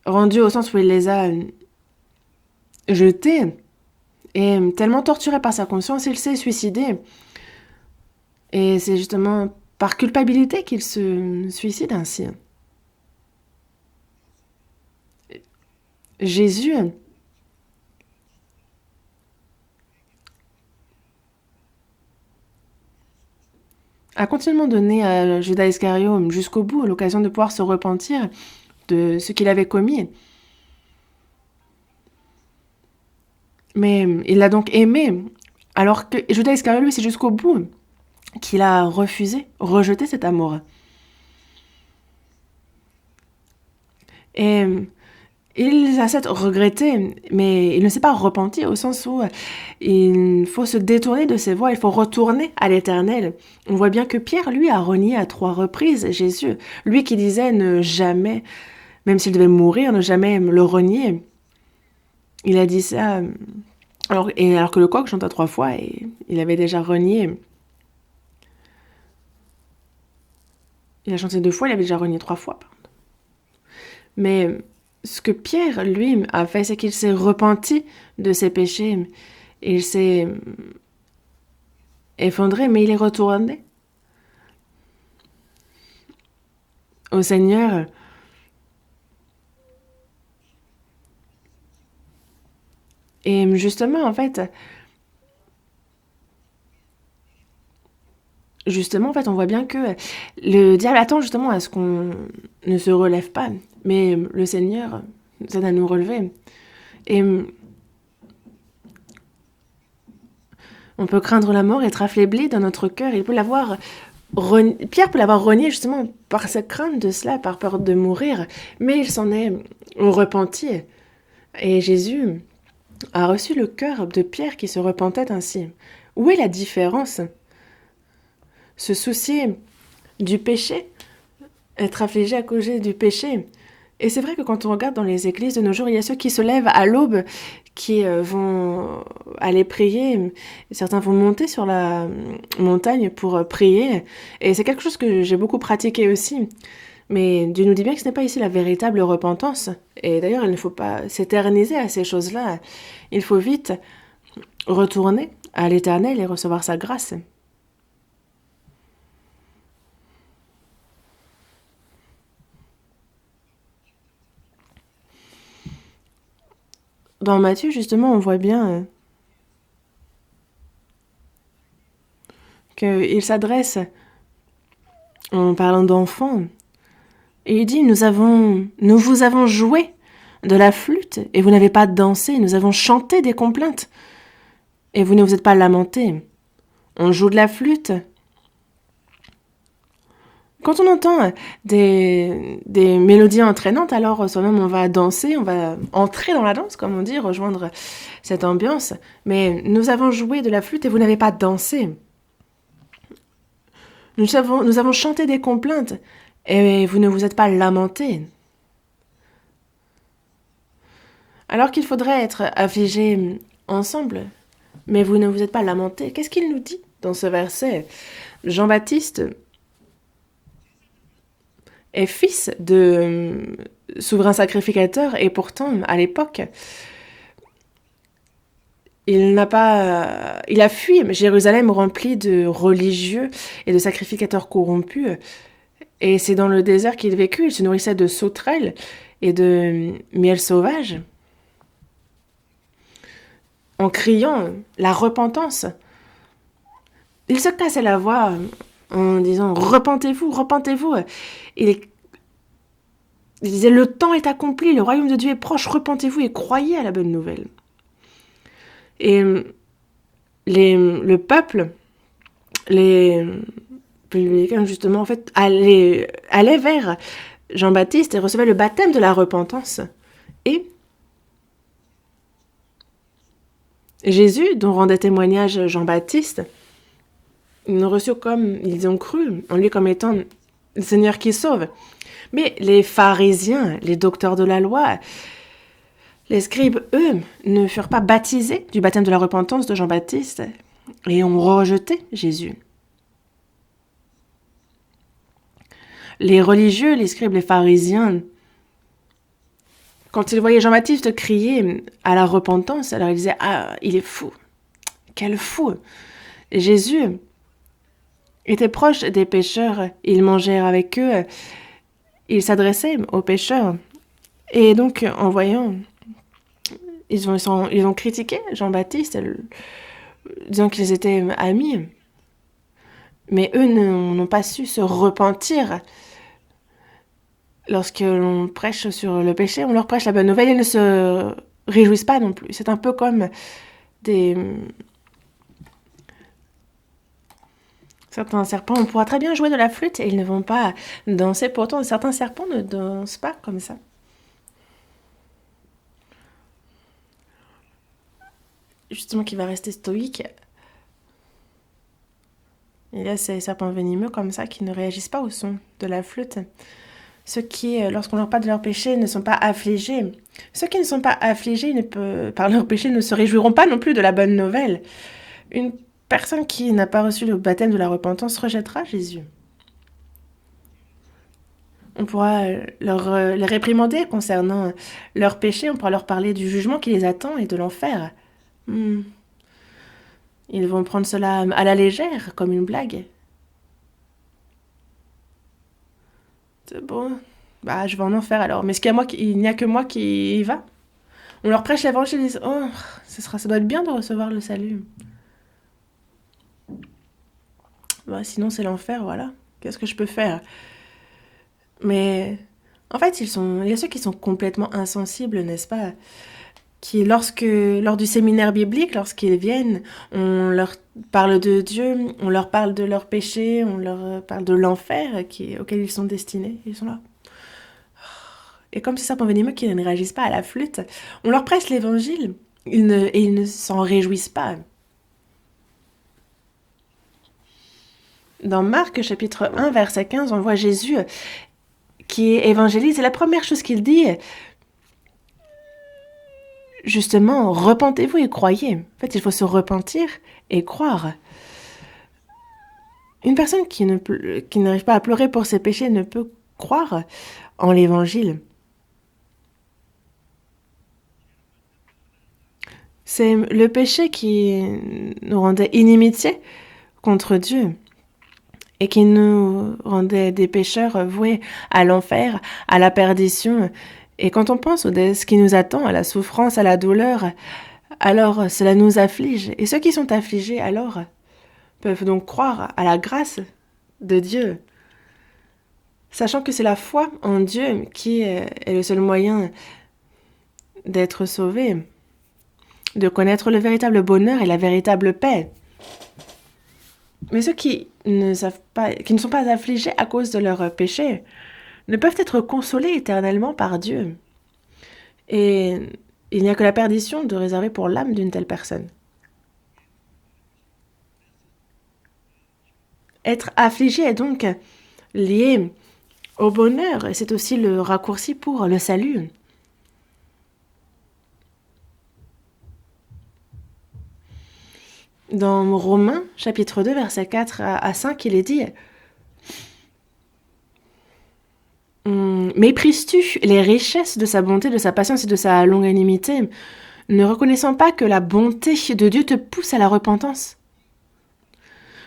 rendus au sens où il les a jetés, et tellement torturé par sa conscience, il s'est suicidé. Et c'est justement par culpabilité qu'il se suicide ainsi. Jésus a continuellement donné à Judas Iscario jusqu'au bout l'occasion de pouvoir se repentir de ce qu'il avait commis. Mais il l'a donc aimé, alors que Judas Iscario, lui, c'est jusqu'au bout qu'il a refusé, rejeté cet amour. Et il a certes regretté, mais il ne s'est pas repenti au sens où il faut se détourner de ses voies, il faut retourner à l'Éternel. On voit bien que Pierre, lui, a renié à 3 reprises Jésus. Lui qui disait ne jamais, même s'il devait mourir, ne jamais le renier. Il a dit ça, alors que le coq chanta 3 fois et il avait déjà renié. Il a chanté 2 fois, il avait déjà renié 3 fois. Pardon. Mais ce que Pierre, lui, a fait, c'est qu'il s'est repenti de ses péchés. Il s'est effondré, mais il est retourné au Seigneur. Et justement, en fait, on voit bien que le diable attend justement à ce qu'on ne se relève pas. Mais le Seigneur nous aide à nous relever. Et on peut craindre la mort, être affaibli dans notre cœur. Pierre peut l'avoir renié justement par sa crainte de cela, par peur de mourir. Mais il s'en est repenti. Et Jésus a reçu le cœur de Pierre qui se repentait ainsi. Où est la différence ? Se soucier du péché, être affligé à cause du péché. Et c'est vrai que quand on regarde dans les églises de nos jours, il y a ceux qui se lèvent à l'aube, qui vont aller prier. Certains vont monter sur la montagne pour prier. Et c'est quelque chose que j'ai beaucoup pratiqué aussi. Mais Dieu nous dit bien que ce n'est pas ici la véritable repentance. Et d'ailleurs, il ne faut pas s'éterniser à ces choses-là. Il faut vite retourner à l'Éternel et recevoir sa grâce. Dans Matthieu, justement, on voit bien qu'il s'adresse, en parlant d'enfants, et il dit, nous vous avons joué de la flûte, et vous n'avez pas dansé, nous avons chanté des complaintes, et vous ne vous êtes pas lamentés. On joue de la flûte. Quand on entend des mélodies entraînantes, alors soi-même on va danser, on va entrer dans la danse, comme on dit, rejoindre cette ambiance. Mais nous avons joué de la flûte et vous n'avez pas dansé. Nous avons chanté des complaintes et vous ne vous êtes pas lamentés. Alors qu'il faudrait être affligés ensemble, mais vous ne vous êtes pas lamentés. Qu'est-ce qu'il nous dit dans ce verset ? Jean-Baptiste est fils de souverain sacrificateur et pourtant, à l'époque, il a fui Jérusalem remplie de religieux et de sacrificateurs corrompus. Et c'est dans le désert qu'il vécut. Il se nourrissait de sauterelles et de miel sauvage. En criant la repentance. Il se cassait la voix en disant « Repentez-vous, repentez-vous ». Il disait « Le temps est accompli, le royaume de Dieu est proche, repentez-vous et croyez à la bonne nouvelle ». Et le peuple, les publicains justement, en fait, allaient vers Jean-Baptiste et recevaient le baptême de la repentance. Et Jésus, dont rendait témoignage Jean-Baptiste, ils ont cru en lui comme étant le Seigneur qui sauve. Mais les pharisiens, les docteurs de la loi, les scribes, eux, ne furent pas baptisés du baptême de la repentance de Jean-Baptiste et ont rejeté Jésus. Les religieux, les scribes, les pharisiens, quand ils voyaient Jean-Baptiste crier à la repentance, alors ils disaient « Ah, il est fou! Quel fou !» Jésus était proche des pécheurs, il mangeait avec eux, il s'adressait aux pécheurs. Et donc, en voyant, ils ont critiqué Jean-Baptiste, disant qu'ils étaient amis. Mais eux n'ont pas su se repentir. Lorsque l'on prêche sur le péché, on leur prêche la bonne nouvelle, ils ne se réjouissent pas non plus. C'est un peu comme certains serpents. On pourra très bien jouer de la flûte et ils ne vont pas danser. Pourtant, certains serpents ne dansent pas comme ça. Justement, qui va rester stoïque. Il y a ces serpents venimeux comme ça qui ne réagissent pas au son de la flûte. Ceux qui, lorsqu'on leur parle de leur péché, ne sont pas affligés. Ceux qui ne sont pas affligés par leur péché ne se réjouiront pas non plus de la bonne nouvelle. Une personne qui n'a pas reçu le baptême de la repentance rejettera Jésus. On pourra les réprimander concernant leur péché, on pourra leur parler du jugement qui les attend et de l'enfer. Ils vont prendre cela à la légère, comme une blague. C'est bon, je vais en enfer alors. Mais il n'y a que moi qui y va. On leur prêche l'évangile et ils disent « Oh, ça doit être bien de recevoir le salut. » Sinon c'est l'enfer, voilà. Qu'est-ce que je peux faire? Mais en fait, il y a ceux qui sont complètement insensibles, n'est-ce pas? Qui, lors du séminaire biblique, lorsqu'ils viennent, on leur parle de Dieu, on leur parle de leurs péchés, on leur parle de l'enfer auquel ils sont destinés. Ils sont là. Et comme ces serpents venimeux qui ne réagissent pas à la flûte, on leur prêche l'évangile et ils ne s'en réjouissent pas. Dans Marc, chapitre 1, verset 15, on voit Jésus qui évangélise. Et la première chose qu'il dit, justement, repentez-vous et croyez. En fait, il faut se repentir et croire. Une personne qui n'arrive pas à pleurer pour ses péchés ne peut croire en l'évangile. C'est le péché qui nous rendait inimitié contre Dieu et qui nous rendait des pécheurs voués à l'enfer, à la perdition. Et quand on pense à ce qui nous attend, à la souffrance, à la douleur, alors cela nous afflige. Et ceux qui sont affligés alors peuvent donc croire à la grâce de Dieu, sachant que c'est la foi en Dieu qui est le seul moyen d'être sauvé, de connaître le véritable bonheur et la véritable paix. Mais ceux qui ne sont pas affligés à cause de leurs péchés ne peuvent être consolés éternellement par Dieu. Et il n'y a que la perdition de réserver pour l'âme d'une telle personne. Être affligé est donc lié au bonheur, et c'est aussi le raccourci pour le salut. Dans Romains, chapitre 2, versets 4 à 5, il est dit « Méprises-tu les richesses de sa bonté, de sa patience et de sa longanimité, ne reconnaissant pas que la bonté de Dieu te pousse à la repentance ?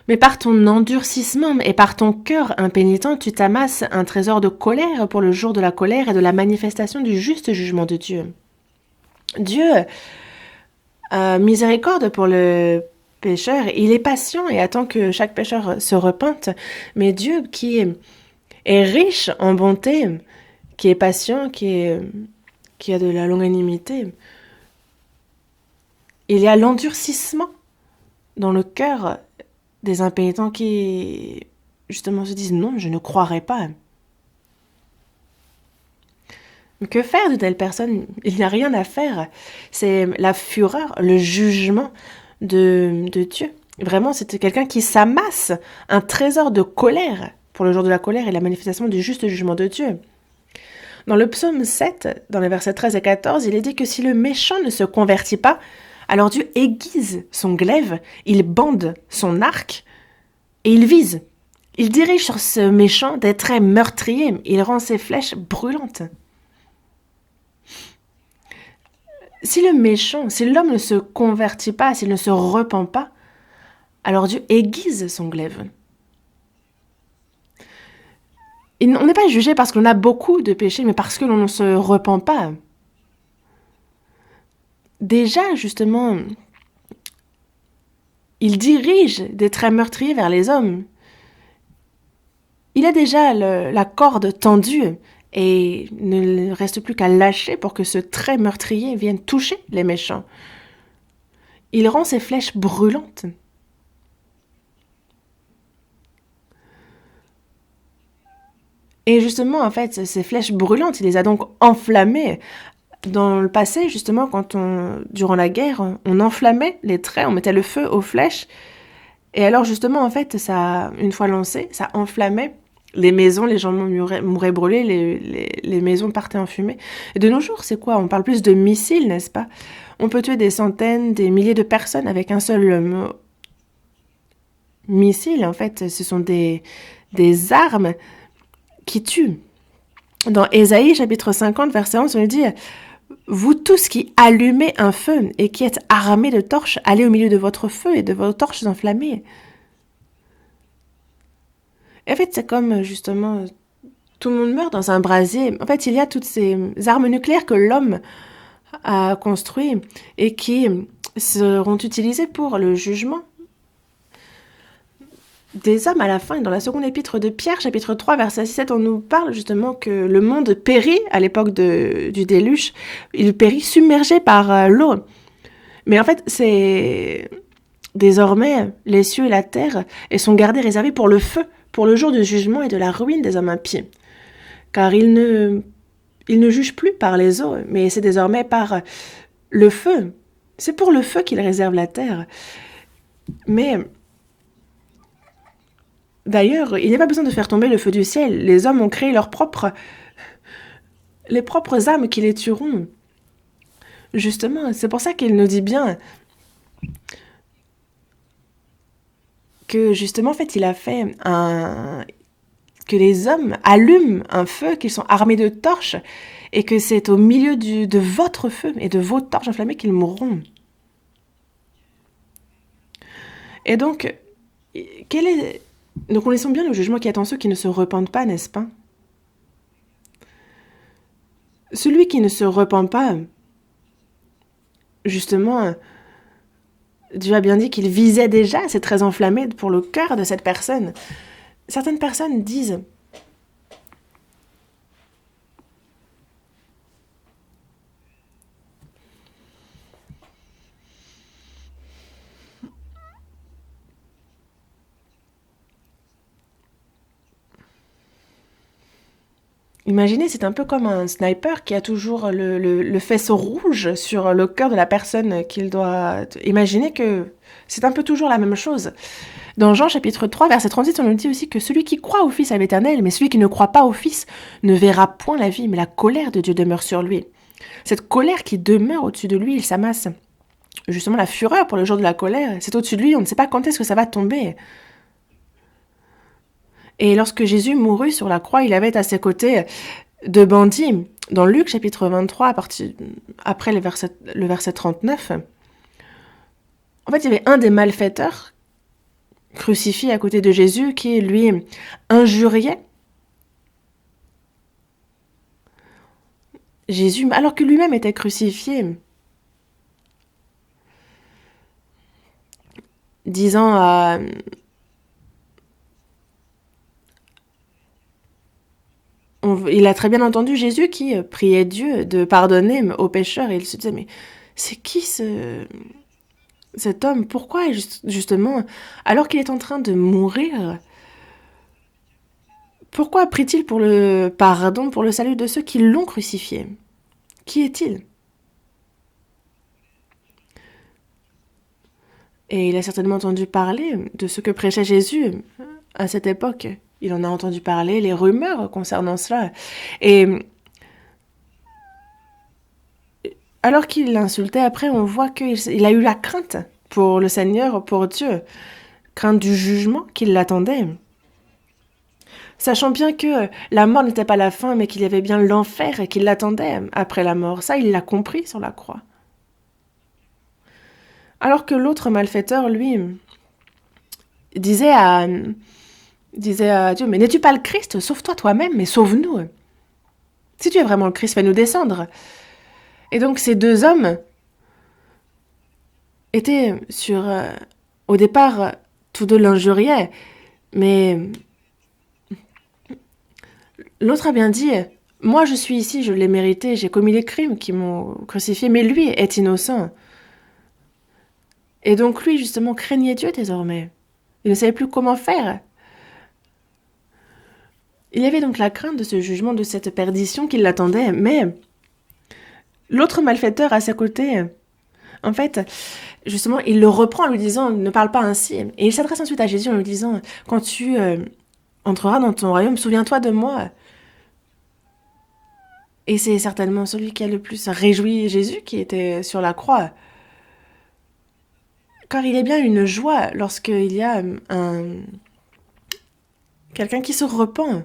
Mais par ton endurcissement et par ton cœur impénitent, tu t'amasses un trésor de colère pour le jour de la colère et de la manifestation du juste jugement de Dieu. » Dieu a miséricorde pour le pécheur, il est patient et attend que chaque pécheur se repente, mais Dieu qui est riche en bonté, qui est patient, qui a de la longanimité, il y a l'endurcissement dans le cœur des impénitents qui justement se disent non, je ne croirai pas. Mais que faire de telles personnes? Il n'y a rien à faire. C'est la fureur, le jugement de Dieu. Vraiment, c'était quelqu'un qui s'amasse un trésor de colère pour le jour de la colère et la manifestation du juste jugement de Dieu. Dans le psaume 7, dans les versets 13 et 14, il est dit que si le méchant ne se convertit pas, alors Dieu aiguise son glaive, il bande son arc et il vise Il dirige sur ce méchant des traits meurtriers. Il rend ses flèches brûlantes. Si le méchant, si l'homme ne se convertit pas, s'il ne se repent pas, alors Dieu aiguise son glaive. On n'est pas jugé parce qu'on a beaucoup de péchés, mais parce que l'on ne se repent pas. Déjà, justement, il dirige des traits meurtriers vers les hommes. Il a déjà la corde tendue et il ne reste plus qu'à lâcher pour que ce trait meurtrier vienne toucher les méchants. Il rend ses flèches brûlantes. Et justement, en fait, ces flèches brûlantes, il les a donc enflammées. Dans le passé, justement, durant la guerre, on enflammait les traits, on mettait le feu aux flèches. Et alors, justement, en fait, ça, une fois lancé, ça enflammait les maisons, les gens mouraient brûlés, les maisons partaient en fumée. Et de nos jours, c'est quoi? On parle plus de missiles, n'est-ce pas? On peut tuer des centaines, des milliers de personnes avec un seul missile. En fait, ce sont des armes qui tuent. Dans Ésaïe, chapitre 50, verset 11, on nous dit « Vous tous qui allumez un feu et qui êtes armés de torches, allez au milieu de votre feu et de vos torches enflammées. » Et en fait, c'est comme, justement, tout le monde meurt dans un brasier. En fait, il y a toutes ces armes nucléaires que l'homme a construites et qui seront utilisées pour le jugement des hommes à la fin. Dans la seconde épître de Pierre, chapitre 3, verset 6-7, on nous parle justement que le monde périt à l'époque du déluge. Il périt submergé par l'eau. Mais en fait, c'est désormais les cieux et la terre et sont gardés réservés pour le feu, pour le jour du jugement et de la ruine des hommes impies. Car il ne juge plus par les eaux, mais c'est désormais par le feu. C'est pour le feu qu'il réserve la terre. Mais d'ailleurs, il n'y a pas besoin de faire tomber le feu du ciel. Les hommes ont créé les propres armes qui les tueront. Justement, c'est pour ça qu'il nous dit bien que justement, en fait, il a fait que les hommes allument un feu, qu'ils sont armés de torches, et que c'est au milieu de votre feu et de vos torches enflammées qu'ils mourront. Et donc, nous connaissons bien le jugement qui attend ceux qui ne se repentent pas, n'est-ce pas? Celui qui ne se repent pas, justement, Dieu a bien dit qu'il visait déjà ces traits enflammés pour le cœur de cette personne. Certaines personnes disent imaginez, c'est un peu comme un sniper qui a toujours le faisceau rouge sur le cœur de la personne qu'il doit... Imaginez que c'est un peu toujours la même chose. Dans Jean chapitre 3, verset 36, on nous dit aussi que celui qui croit au Fils a l'éternel, mais celui qui ne croit pas au Fils ne verra point la vie, mais la colère de Dieu demeure sur lui. Cette colère qui demeure au-dessus de lui, il s'amasse. Justement, la fureur pour le jour de la colère, c'est au-dessus de lui, on ne sait pas quand est-ce que ça va tomber. Et lorsque Jésus mourut sur la croix, il avait à ses côtés deux bandits. Dans Luc chapitre 23, après le verset 39, en fait, il y avait un des malfaiteurs crucifié à côté de Jésus qui, lui, injuriait Jésus, alors que lui-même était crucifié, disant à... Il a très bien entendu Jésus qui priait Dieu de pardonner aux pécheurs. Et il se disait, mais c'est qui cet homme? Pourquoi, justement, alors qu'il est en train de mourir, pourquoi prie-t-il pour le pardon, pour le salut de ceux qui l'ont crucifié? Qui est-il? Et il a certainement entendu parler de ce que prêchait Jésus à cette époque. Il en a entendu parler, les rumeurs concernant cela. Et alors qu'il l'insultait, après, on voit qu'il a eu la crainte pour le Seigneur, pour Dieu. Crainte du jugement qui l'attendait. sachant bien que la mort n'était pas la fin, mais qu'il y avait bien l'enfer et qu'il l'attendait après la mort. Ça, il l'a compris sur la croix. Alors que l'autre malfaiteur, lui, disait à, disait à Dieu, mais n'es-tu pas le Christ? Sauve-toi toi-même, mais sauve-nous. Si tu es vraiment le Christ, fais-nous descendre. Et donc ces deux hommes étaient au départ, tous deux l'injuriaient, mais l'autre a bien dit, moi je suis ici, je l'ai mérité, j'ai commis les crimes qui m'ont crucifié, mais lui est innocent. Et donc lui, justement, craignait Dieu désormais. Il ne savait plus comment faire. Il y avait donc la crainte de ce jugement, de cette perdition qui l'attendait, mais l'autre malfaiteur à ses côtés, en fait, justement, il le reprend en lui disant « Ne parle pas ainsi ». Et il s'adresse ensuite à Jésus en lui disant « Quand tu entreras dans ton royaume, souviens-toi de moi ». Et c'est certainement celui qui a le plus réjoui Jésus qui était sur la croix. Car il y a bien une joie lorsqu'il y a quelqu'un qui se repent.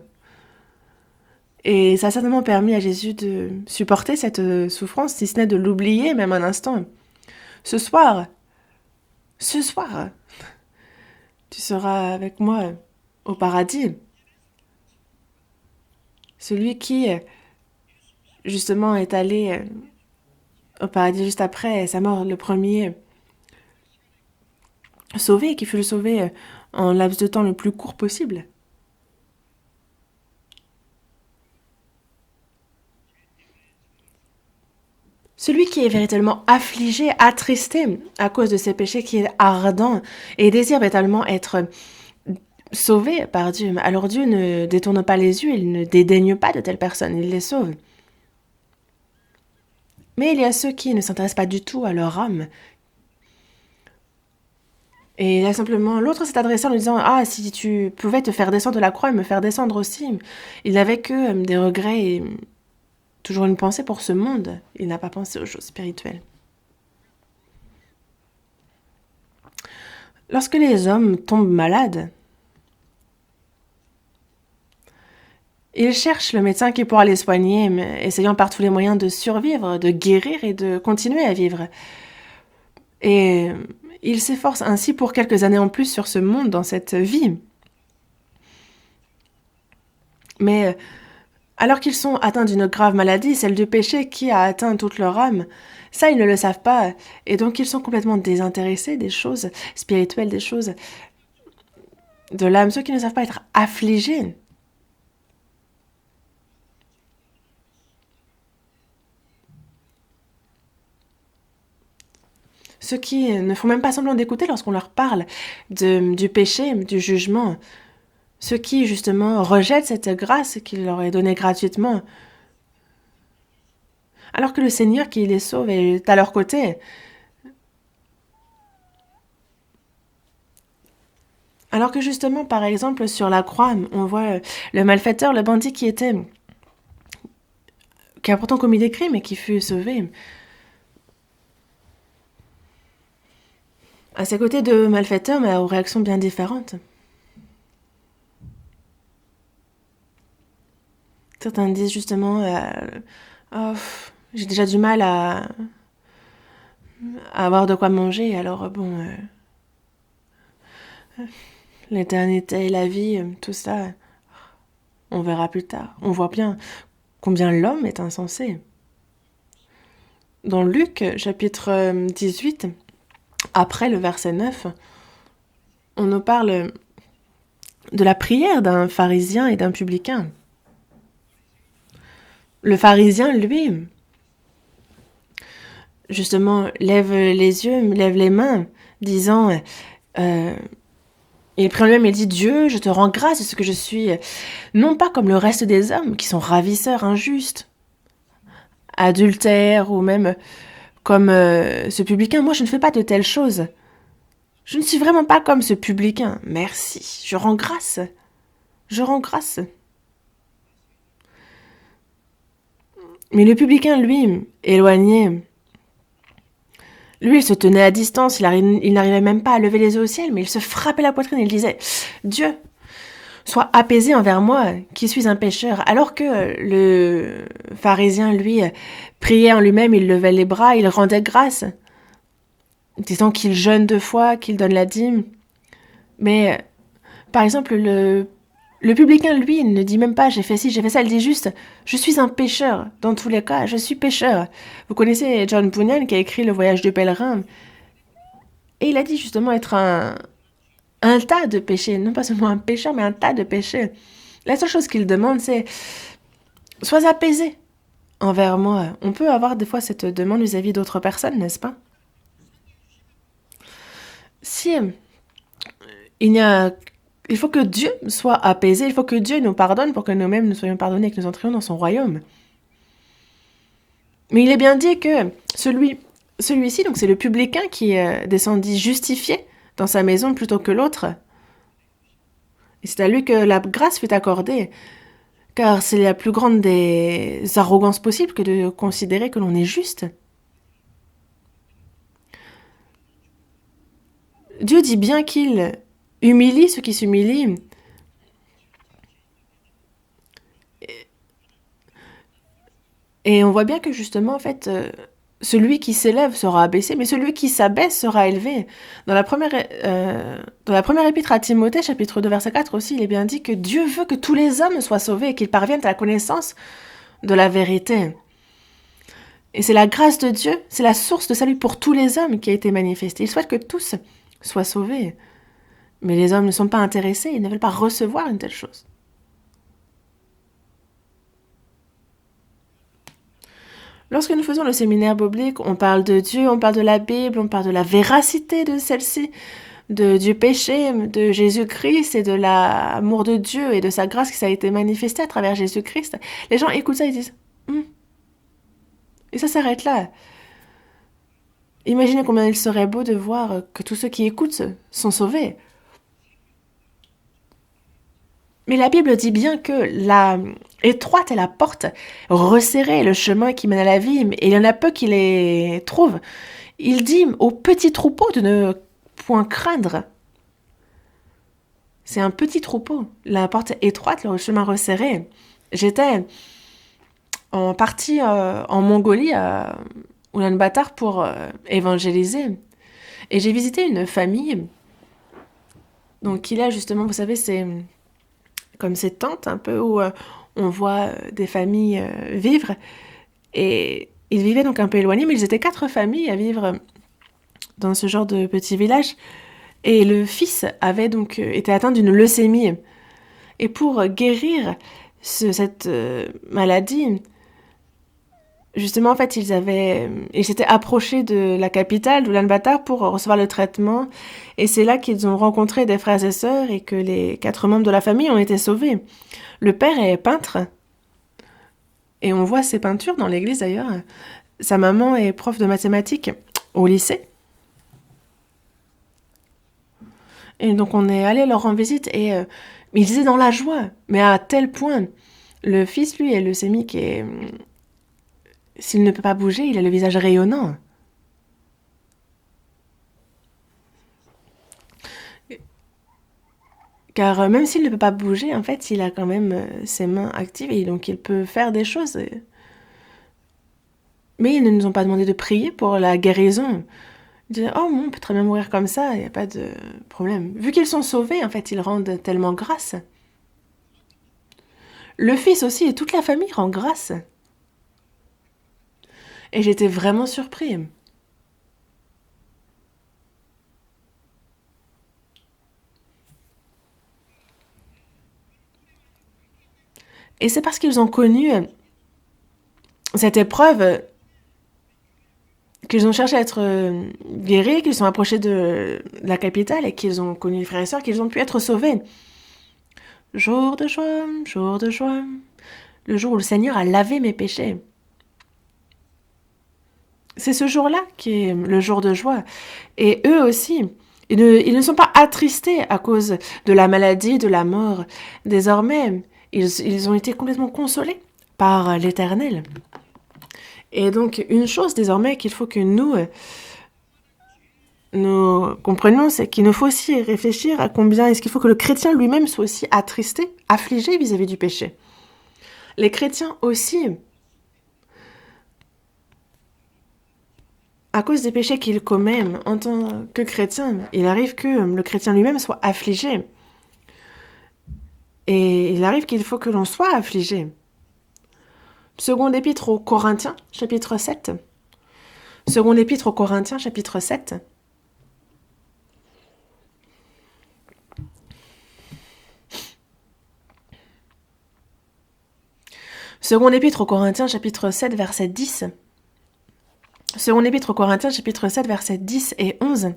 Et ça a certainement permis à Jésus de supporter cette souffrance, si ce n'est de l'oublier même un instant. Ce soir, tu seras avec moi au paradis. Celui qui, justement, est allé au paradis juste après sa mort, le premier sauvé, qui fut le sauvé en laps de temps le plus court possible. Celui qui est véritablement affligé, attristé à cause de ses péchés, qui est ardent et désire véritablement être sauvé par Dieu. Alors Dieu ne détourne pas les yeux, il ne dédaigne pas de telles personnes, il les sauve. Mais il y a ceux qui ne s'intéressent pas du tout à leur âme. Et là simplement, l'autre s'est adressé en lui disant « Ah, si tu pouvais te faire descendre de la croix et me faire descendre aussi ». Il n'avait que des regrets et toujours une pensée pour ce monde. Il n'a pas pensé aux choses spirituelles. Lorsque les hommes tombent malades, ils cherchent le médecin qui pourra les soigner, essayant par tous les moyens de survivre, de guérir et de continuer à vivre. Et ils s'efforcent ainsi pour quelques années en plus sur ce monde, dans cette vie. Mais alors qu'ils sont atteints d'une grave maladie, celle du péché qui a atteint toute leur âme, ça ils ne le savent pas, et donc ils sont complètement désintéressés des choses spirituelles, des choses de l'âme, ceux qui ne savent pas être affligés. Ceux qui ne font même pas semblant d'écouter lorsqu'on leur parle du péché, du jugement. Ceux qui, justement, rejettent cette grâce qu'il leur est donnée gratuitement. Alors que le Seigneur qui les sauve est à leur côté. Alors que justement, par exemple, sur la croix, on voit le malfaiteur, le bandit qui a pourtant commis des crimes et qui fut sauvé. À ses côtés de malfaiteurs, mais aux réactions bien différentes. Certains disent justement oh, j'ai déjà du mal à avoir de quoi manger, alors bon, l'éternité, la vie, tout ça, on verra plus tard. On voit bien combien l'homme est insensé. Dans Luc, chapitre 18, après le verset 9, on nous parle de la prière d'un pharisien et d'un publicain. Le pharisien, lui, justement, lève les yeux, lève les mains, disant, il prie en lui-même et dit « Dieu, je te rends grâce de ce que je suis, non pas comme le reste des hommes, qui sont ravisseurs, injustes, adultères, ou même comme ce publicain. Moi, je ne fais pas de telles choses. Je ne suis vraiment pas comme ce publicain. Merci, je rends grâce. Je rends grâce. » Mais le publicain, lui, éloigné, lui, il se tenait à distance, il n'arrivait même pas à lever les yeux au ciel, mais il se frappait la poitrine et il disait « Dieu, sois apaisé envers moi, qui suis un pécheur. Alors que le pharisien, lui, priait en lui-même, il levait les bras, il rendait grâce, disant qu'il jeûne 2 fois, qu'il donne la dîme. Mais, par exemple, le publicain, lui, il ne dit même pas j'ai fait ci, j'ai fait ça, il dit juste je suis un pécheur. Dans tous les cas, je suis pécheur. Vous connaissez John Bunyan qui a écrit Le Voyage du pèlerin. Et il a dit justement être un tas de péchés. Non pas seulement un pécheur, mais un tas de péchés. La seule chose qu'il demande, c'est sois apaisé envers moi. On peut avoir des fois cette demande vis-à-vis d'autres personnes, n'est-ce pas? Si il y a il faut que Dieu soit apaisé, il faut que Dieu nous pardonne pour que nous-mêmes nous soyons pardonnés et que nous entrions dans son royaume. Mais il est bien dit que celui-ci, donc c'est le publicain qui descendit justifié dans sa maison plutôt que l'autre. Et c'est à lui que la grâce fut accordée, car c'est la plus grande des arrogances possibles que de considérer que l'on est juste. Dieu dit bien qu'il humilie ceux qui s'humilient. Et on voit bien que justement, en fait, celui qui s'élève sera abaissé, mais celui qui s'abaisse sera élevé. Dans la première épître à Timothée, chapitre 2, verset 4 aussi, il est bien dit que Dieu veut que tous les hommes soient sauvés et qu'ils parviennent à la connaissance de la vérité. Et c'est la grâce de Dieu, c'est la source de salut pour tous les hommes qui a été manifestée. Il souhaite que tous soient sauvés. Mais les hommes ne sont pas intéressés, ils ne veulent pas recevoir une telle chose. Lorsque nous faisons le séminaire biblique, on parle de Dieu, on parle de la Bible, on parle de la véracité de celle-ci, du péché, de Jésus-Christ et de l'amour de Dieu et de sa grâce qui ça a été manifestée à travers Jésus-Christ. Les gens écoutent ça et disent et ça s'arrête là. Imaginez combien il serait beau de voir que tous ceux qui écoutent sont sauvés. Mais la Bible dit bien que la étroite est la porte, resserrée est le chemin qui mène à la vie, et il y en a peu qui les trouvent. Il dit aux petits troupeaux de ne point craindre. C'est un petit troupeau. La porte est étroite, le chemin resserré. J'étais en partie en Mongolie, à Ulaanbaatar, pour évangéliser. Et j'ai visité une famille. Donc il y a justement, vous savez, c'est comme ces tentes un peu où on voit des familles vivre. Et ils vivaient donc un peu éloignés, mais ils étaient 4 familles à vivre dans ce genre de petit village. Et le fils avait donc été atteint d'une leucémie. Et pour guérir cette maladie, justement, en fait, ils s'étaient approchés de la capitale, d'Ulaanbaatar, pour recevoir le traitement. Et c'est là qu'ils ont rencontré des frères et sœurs et que les 4 membres de la famille ont été sauvés. Le père est peintre. Et on voit ses peintures dans l'église, d'ailleurs. Sa maman est prof de mathématiques au lycée. Et donc, on est allé leur rendre visite et ils étaient dans la joie. Mais à tel point, le fils, lui, est leucémique et s'il ne peut pas bouger, il a le visage rayonnant. Car même s'il ne peut pas bouger, en fait, il a quand même ses mains actives et donc il peut faire des choses. Mais ils ne nous ont pas demandé de prier pour la guérison. Ils disaient, oh, on peut très bien mourir comme ça, il n'y a pas de problème. Vu qu'ils sont sauvés, en fait, ils rendent tellement grâce. Le fils aussi et toute la famille rend grâce. Et j'étais vraiment surpris. Et c'est parce qu'ils ont connu cette épreuve qu'ils ont cherché à être guéris, qu'ils sont approchés de la capitale et qu'ils ont connu les frères et sœurs, qu'ils ont pu être sauvés. Jour de joie, le jour où le Seigneur a lavé mes péchés. C'est ce jour-là qui est le jour de joie. Et eux aussi, ils ne sont pas attristés à cause de la maladie, de la mort. Désormais, ils ont été complètement consolés par l'Éternel. Et donc, une chose désormais qu'il faut que nous nous comprenons, c'est qu'il nous faut aussi réfléchir à combien est-ce qu'il faut que le chrétien lui-même soit aussi attristé, affligé vis-à-vis du péché. Les chrétiens aussi, à cause des péchés qu'ils commettent en tant que chrétien, il arrive que le chrétien lui-même soit affligé. Et il arrive qu'il faut que l'on soit affligé. Seconde épître aux Corinthiens, chapitre 7. Seconde épître aux Corinthiens, chapitre 7. Seconde épître aux Corinthiens, chapitre 7, verset 10. Seconde épître aux Corinthiens, chapitre 7, versets 10 et 11.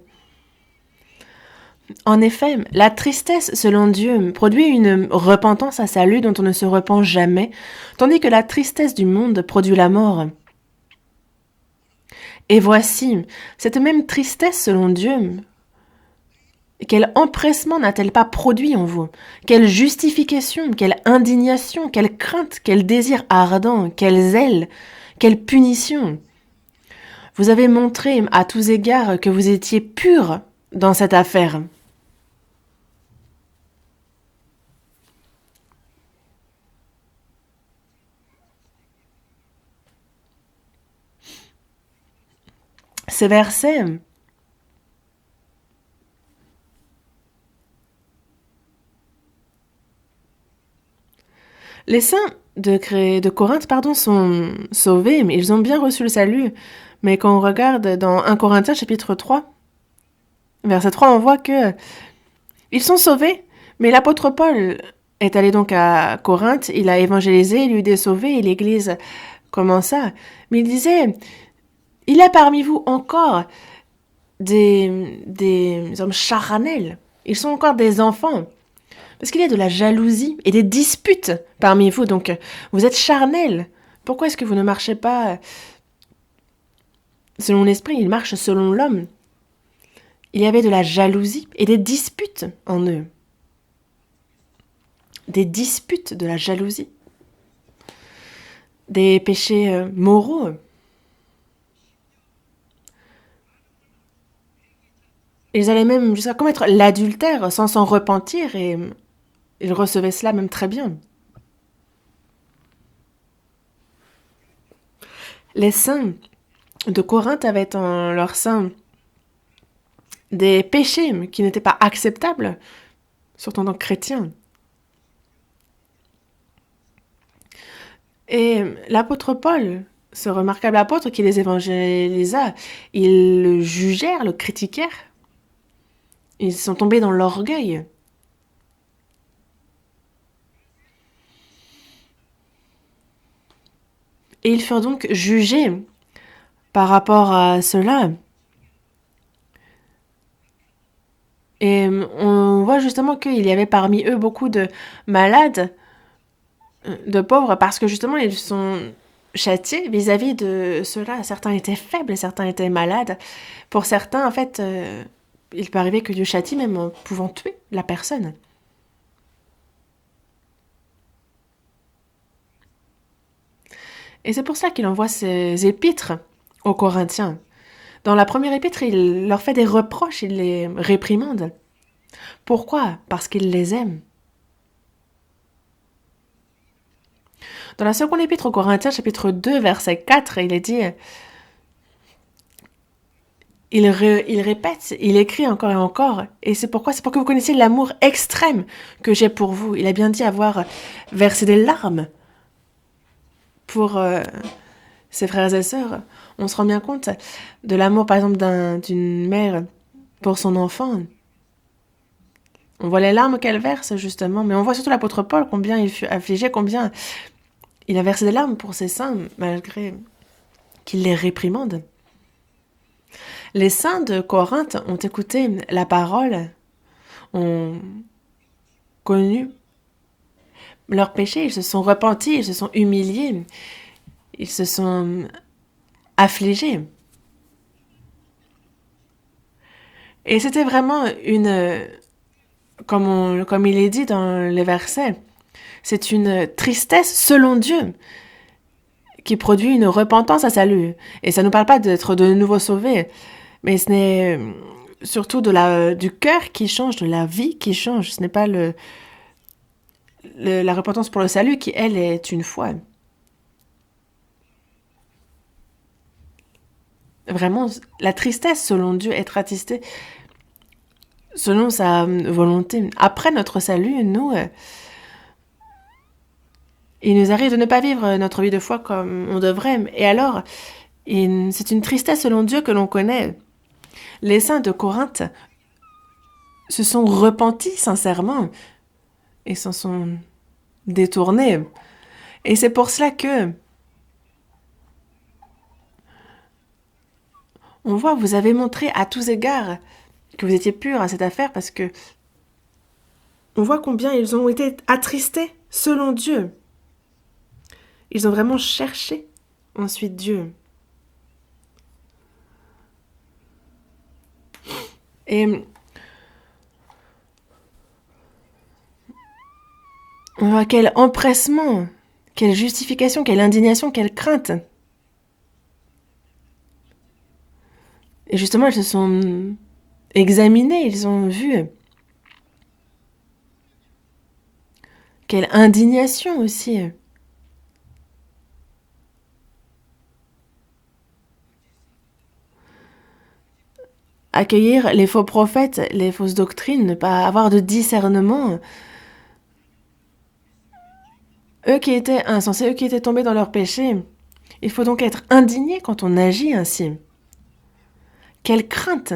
En effet, la tristesse, selon Dieu, produit une repentance à salut dont on ne se repent jamais, tandis que la tristesse du monde produit la mort. Et voici, cette même tristesse, selon Dieu, quel empressement n'a-t-elle pas produit en vous? Quelle justification, quelle indignation, quelle crainte, quel désir ardent, quel zèle, quelle punition! Vous avez montré à tous égards que vous étiez purs dans cette affaire. Ces versets les saints de Corinthe sont sauvés, mais ils ont bien reçu le salut. Mais quand on regarde dans 1 Corinthiens chapitre 3, verset 3, on voit que ils sont sauvés, mais l'apôtre Paul est allé donc à Corinthe, il a évangélisé, il eut des sauvés, et l'Église commença. Mais il disait, il y a parmi vous encore des hommes charnels, ils sont encore des enfants. Parce qu'il y a de la jalousie et des disputes parmi vous, donc vous êtes charnels. Pourquoi est-ce que vous ne marchez pas selon l'esprit, ils marchent selon l'homme? Il y avait de la jalousie et des disputes en eux. Des disputes, de la jalousie. Des péchés moraux. Ils allaient même jusqu'à commettre l'adultère sans s'en repentir et ils recevaient cela même très bien. Les saints de Corinthe avaient en leur sein des péchés qui n'étaient pas acceptables, surtout en tant que chrétiens. Et l'apôtre Paul, ce remarquable apôtre qui les évangélisa, ils le jugèrent, le critiquèrent. Ils sont tombés dans l'orgueil. Et ils furent donc jugés par rapport à cela. Et on voit justement qu'il y avait parmi eux beaucoup de malades, de pauvres, parce que justement ils sont châtiés vis-à-vis de cela. Certains étaient faibles, certains étaient malades. Pour certains, en fait, il peut arriver que Dieu châtie même en pouvant tuer la personne. Et c'est pour ça qu'il envoie ses épîtres aux Corinthiens. Dans la première épître, il leur fait des reproches, il les réprimande. Pourquoi? Parce qu'il les aime. Dans la seconde épître aux Corinthiens, chapitre 2, verset 4, il est dit, il répète, il écrit encore et encore, et c'est pourquoi? C'est pour que vous connaissiez l'amour extrême que j'ai pour vous. Il a bien dit avoir versé des larmes pour ses frères et sœurs. On se rend bien compte de l'amour, par exemple, d'une mère pour son enfant. On voit les larmes qu'elle verse, justement, mais on voit surtout l'apôtre Paul, combien il fut affligé, combien il a versé des larmes pour ses saints, malgré qu'il les réprimande. Les saints de Corinthe ont écouté la parole, ont connu leurs péchés, ils se sont repentis, ils se sont humiliés, ils se sont affligés. Et c'était vraiment comme il est dit dans les versets, c'est une tristesse selon Dieu qui produit une repentance à salut. Et ça ne nous parle pas d'être de nouveau sauvés, mais ce n'est surtout du cœur qui change, de la vie qui change. Ce n'est pas la repentance pour le salut qui, elle, est une foi. Vraiment, la tristesse selon Dieu, être attristé selon sa volonté. Après notre salut, il nous arrive de ne pas vivre notre vie de foi comme on devrait. Et alors, c'est une tristesse selon Dieu que l'on connaît. Les saints de Corinthe se sont repentis sincèrement et s'en sont détournés. Et c'est pour cela que on voit, vous avez montré à tous égards que vous étiez purs à cette affaire parce que on voit combien ils ont été attristés selon Dieu. Ils ont vraiment cherché ensuite Dieu. Et on voit quel empressement, quelle justification, quelle indignation, quelle crainte. Et justement, ils se sont examinés, ils ont vu. Quelle indignation aussi. Accueillir les faux prophètes, les fausses doctrines, ne pas avoir de discernement. Eux qui étaient insensés, eux qui étaient tombés dans leurs péchés. Il faut donc être indigné quand on agit ainsi. Quelle crainte!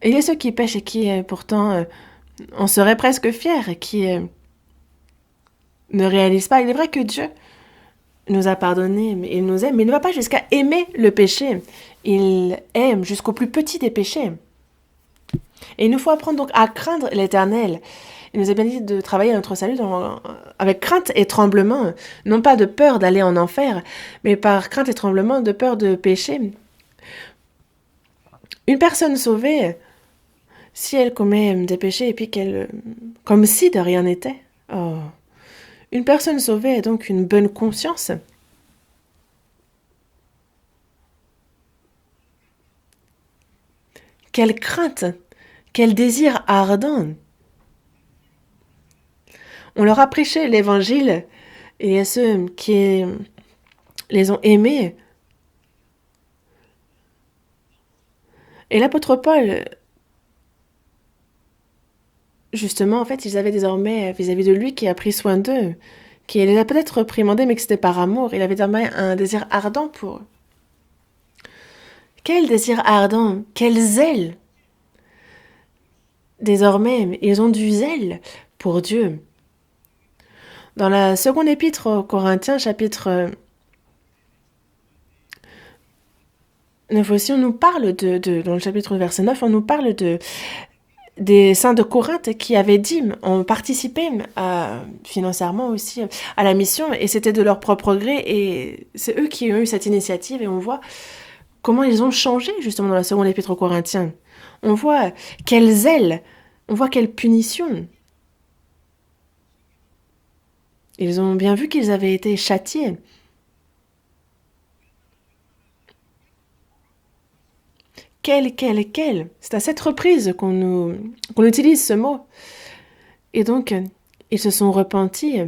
Et il y a ceux qui pêchent et qui, pourtant, en seraient presque fiers et qui ne réalisent pas. Il est vrai que Dieu nous a pardonné, mais il nous aime, mais il ne va pas jusqu'à aimer le péché. Il aime jusqu'au plus petit des péchés. Et il nous faut apprendre donc à craindre l'Éternel. Il nous a bien dit de travailler à notre salut avec crainte et tremblement, non pas de peur d'aller en enfer, mais par crainte et tremblement, de peur de pécher. Une personne sauvée, si elle commet des péchés et puis comme si de rien n'était, oh. Une personne sauvée a donc une bonne conscience. Quelle crainte, quel désir ardent. On leur a prêché l'évangile et à ceux qui les ont aimés. Et l'apôtre Paul, justement, en fait, ils avaient désormais, vis-à-vis de lui, qui a pris soin d'eux, qui les a peut-être réprimandés, mais que c'était par amour. Il avait désormais un désir ardent pour eux. Quel désir ardent, quel zèle! Désormais, ils ont du zèle pour Dieu. Dans la seconde épître aux Corinthiens, chapitre 9 aussi, on nous parle dans le chapitre verset 9, on nous parle des saints de Corinthe qui avaient dit, ont participé financièrement aussi à la mission, et c'était de leur propre gré, et c'est eux qui ont eu cette initiative, et on voit comment ils ont changé justement dans la seconde épître aux Corinthiens. On voit quel zèle, on voit quelle punition. Ils ont bien vu qu'ils avaient été châtiés. Quel. C'est à cette reprise qu'on utilise ce mot. Et donc, ils se sont repentis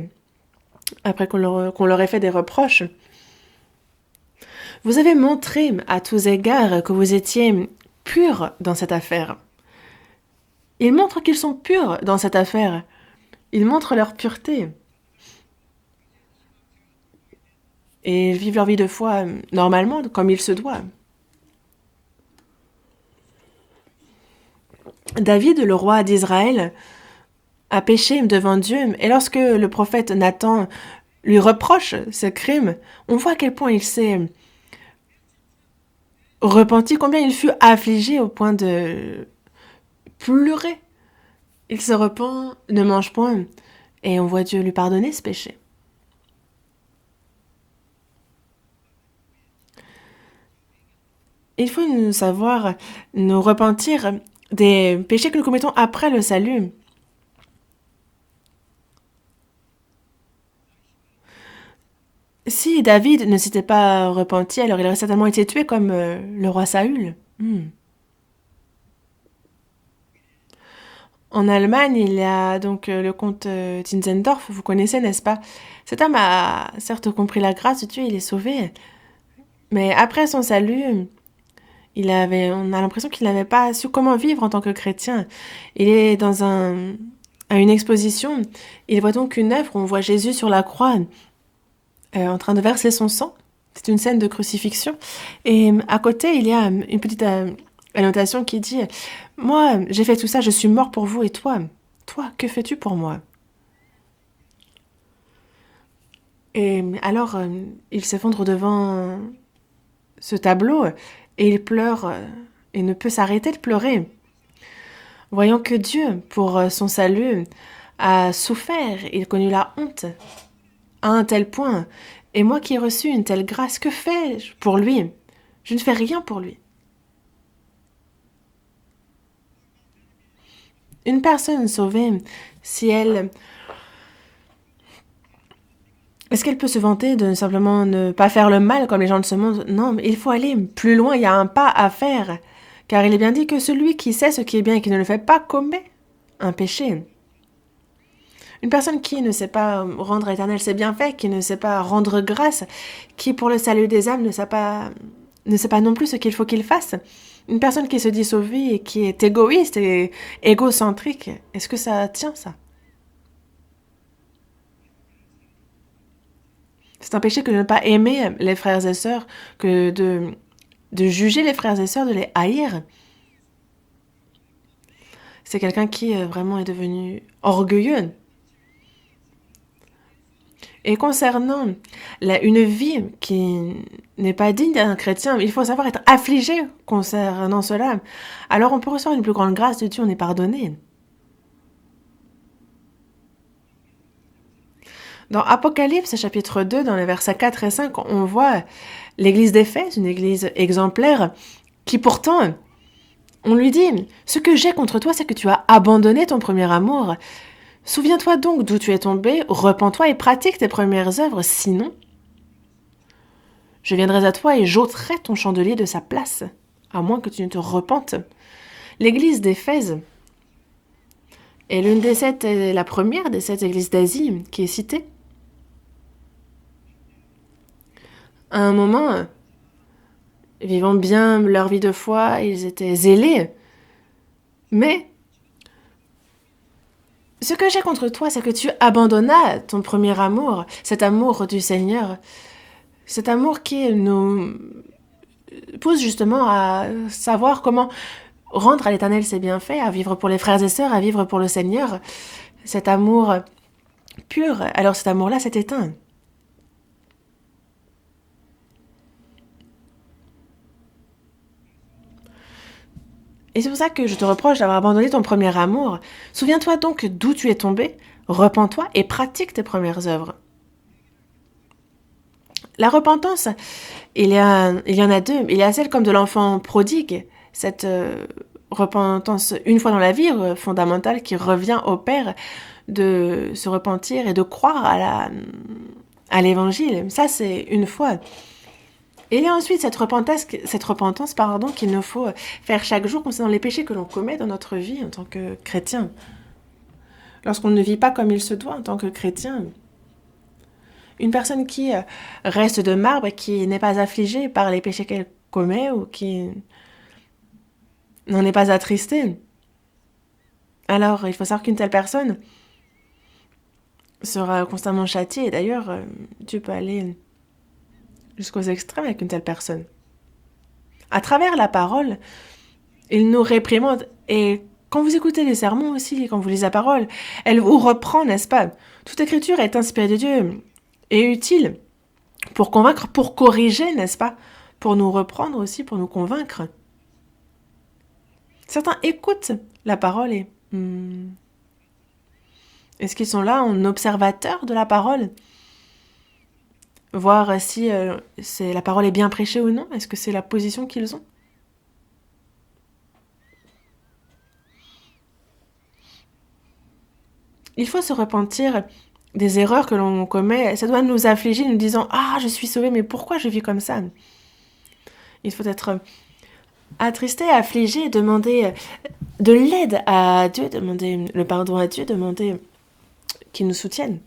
après qu'on leur ait fait des reproches. Vous avez montré à tous égards que vous étiez purs dans cette affaire. Ils montrent qu'ils sont purs dans cette affaire. Ils montrent leur pureté. Et ils vivent leur vie de foi normalement, comme il se doit. David, le roi d'Israël, a péché devant Dieu. Et lorsque le prophète Nathan lui reproche ce crime, on voit à quel point il s'est repenti, combien il fut affligé au point de pleurer. Il se repent, ne mange point, et on voit Dieu lui pardonner ce péché. Il faut nous savoir nous repentir des péchés que nous commettons après le salut. Si David ne s'était pas repenti, alors il aurait certainement été tué comme le roi Saül. En Allemagne, il y a donc le comte Zinzendorf, vous connaissez, n'est-ce pas? Cet homme a certes compris la grâce de Dieu, il est sauvé, mais après son salut, on a l'impression qu'il n'avait pas su comment vivre en tant que chrétien. Il est à une exposition, il voit donc une œuvre où on voit Jésus sur la croix en train de verser son sang. C'est une scène de crucifixion. Et à côté, il y a une petite annotation qui dit « Moi, j'ai fait tout ça, je suis mort pour vous, et toi, que fais-tu pour moi ?» Et alors, il s'effondre devant ce tableau et il pleure et ne peut s'arrêter de pleurer. Voyant que Dieu, pour son salut, a souffert, il connut la honte à un tel point. Et moi qui ai reçu une telle grâce, que fais-je pour lui? Je ne fais rien pour lui. Une personne sauvée, si elle... Est-ce qu'elle peut se vanter de simplement ne pas faire le mal comme les gens de ce monde? Non, mais il faut aller plus loin, il y a un pas à faire. Car il est bien dit que celui qui sait ce qui est bien et qui ne le fait pas commet un péché. Une personne qui ne sait pas rendre à l'Éternel ses bienfaits, qui ne sait pas rendre grâce, qui pour le salut des âmes ne sait pas non plus ce qu'il faut qu'il fasse. Une personne qui se dit sauvée et qui est égoïste et égocentrique, est-ce que ça tient, ça? C'est un péché que de ne pas aimer les frères et sœurs, que de juger les frères et sœurs, de les haïr. C'est quelqu'un qui vraiment est devenu orgueilleux. Et concernant une vie qui n'est pas digne d'un chrétien, il faut savoir être affligé concernant cela. Alors on peut recevoir une plus grande grâce de Dieu, on est pardonné. Dans Apocalypse, chapitre 2, dans les versets 4 et 5, on voit l'église d'Éphèse, une église exemplaire, qui pourtant, on lui dit « Ce que j'ai contre toi, c'est que tu as abandonné ton premier amour. Souviens-toi donc d'où tu es tombé, repens-toi et pratique tes premières œuvres, sinon je viendrai à toi et j'ôterai ton chandelier de sa place, à moins que tu ne te repentes. » L'église d'Éphèse est la première des 7 églises d'Asie qui est citée. À un moment, vivant bien leur vie de foi, ils étaient zélés. Mais ce que j'ai contre toi, c'est que tu abandonnas ton premier amour, cet amour du Seigneur, cet amour qui nous pousse justement à savoir comment rendre à l'Éternel ses bienfaits, à vivre pour les frères et sœurs, à vivre pour le Seigneur. Cet amour pur, alors cet amour-là s'est éteint. Et c'est pour ça que je te reproche d'avoir abandonné ton premier amour. Souviens-toi donc d'où tu es tombé, repens-toi et pratique tes premières œuvres. La repentance, il y en a deux. Il y a celle comme de l'enfant prodigue, cette repentance une fois dans la vie fondamentale qui revient au Père de se repentir et de croire à l'évangile. Ça, c'est une fois. Et il y a ensuite cette repentance qu'il nous faut faire chaque jour concernant les péchés que l'on commet dans notre vie en tant que chrétien. Lorsqu'on ne vit pas comme il se doit en tant que chrétien, une personne qui reste de marbre, qui n'est pas affligée par les péchés qu'elle commet ou qui n'en est pas attristée, alors il faut savoir qu'une telle personne sera constamment châtiée. Et d'ailleurs, Dieu peut aller jusqu'aux extrêmes avec une telle personne. À travers la parole, il nous réprimande. Et quand vous écoutez les sermons aussi, quand vous lisez la parole, elle vous reprend, n'est-ce pas? Toute écriture est inspirée de Dieu et utile pour convaincre, pour corriger, n'est-ce pas? Pour nous reprendre aussi, pour nous convaincre. Certains écoutent la parole et... est-ce qu'ils sont là en observateur de la parole? Voir si la parole est bien prêchée ou non. Est-ce que c'est la position qu'ils ont? Il faut se repentir des erreurs que l'on commet, ça doit nous affliger, nous disant « Ah, je suis sauvé, mais pourquoi je vis comme ça ?» Il faut être attristé, affligé, demander de l'aide à Dieu, demander le pardon à Dieu, demander qu'il nous soutienne.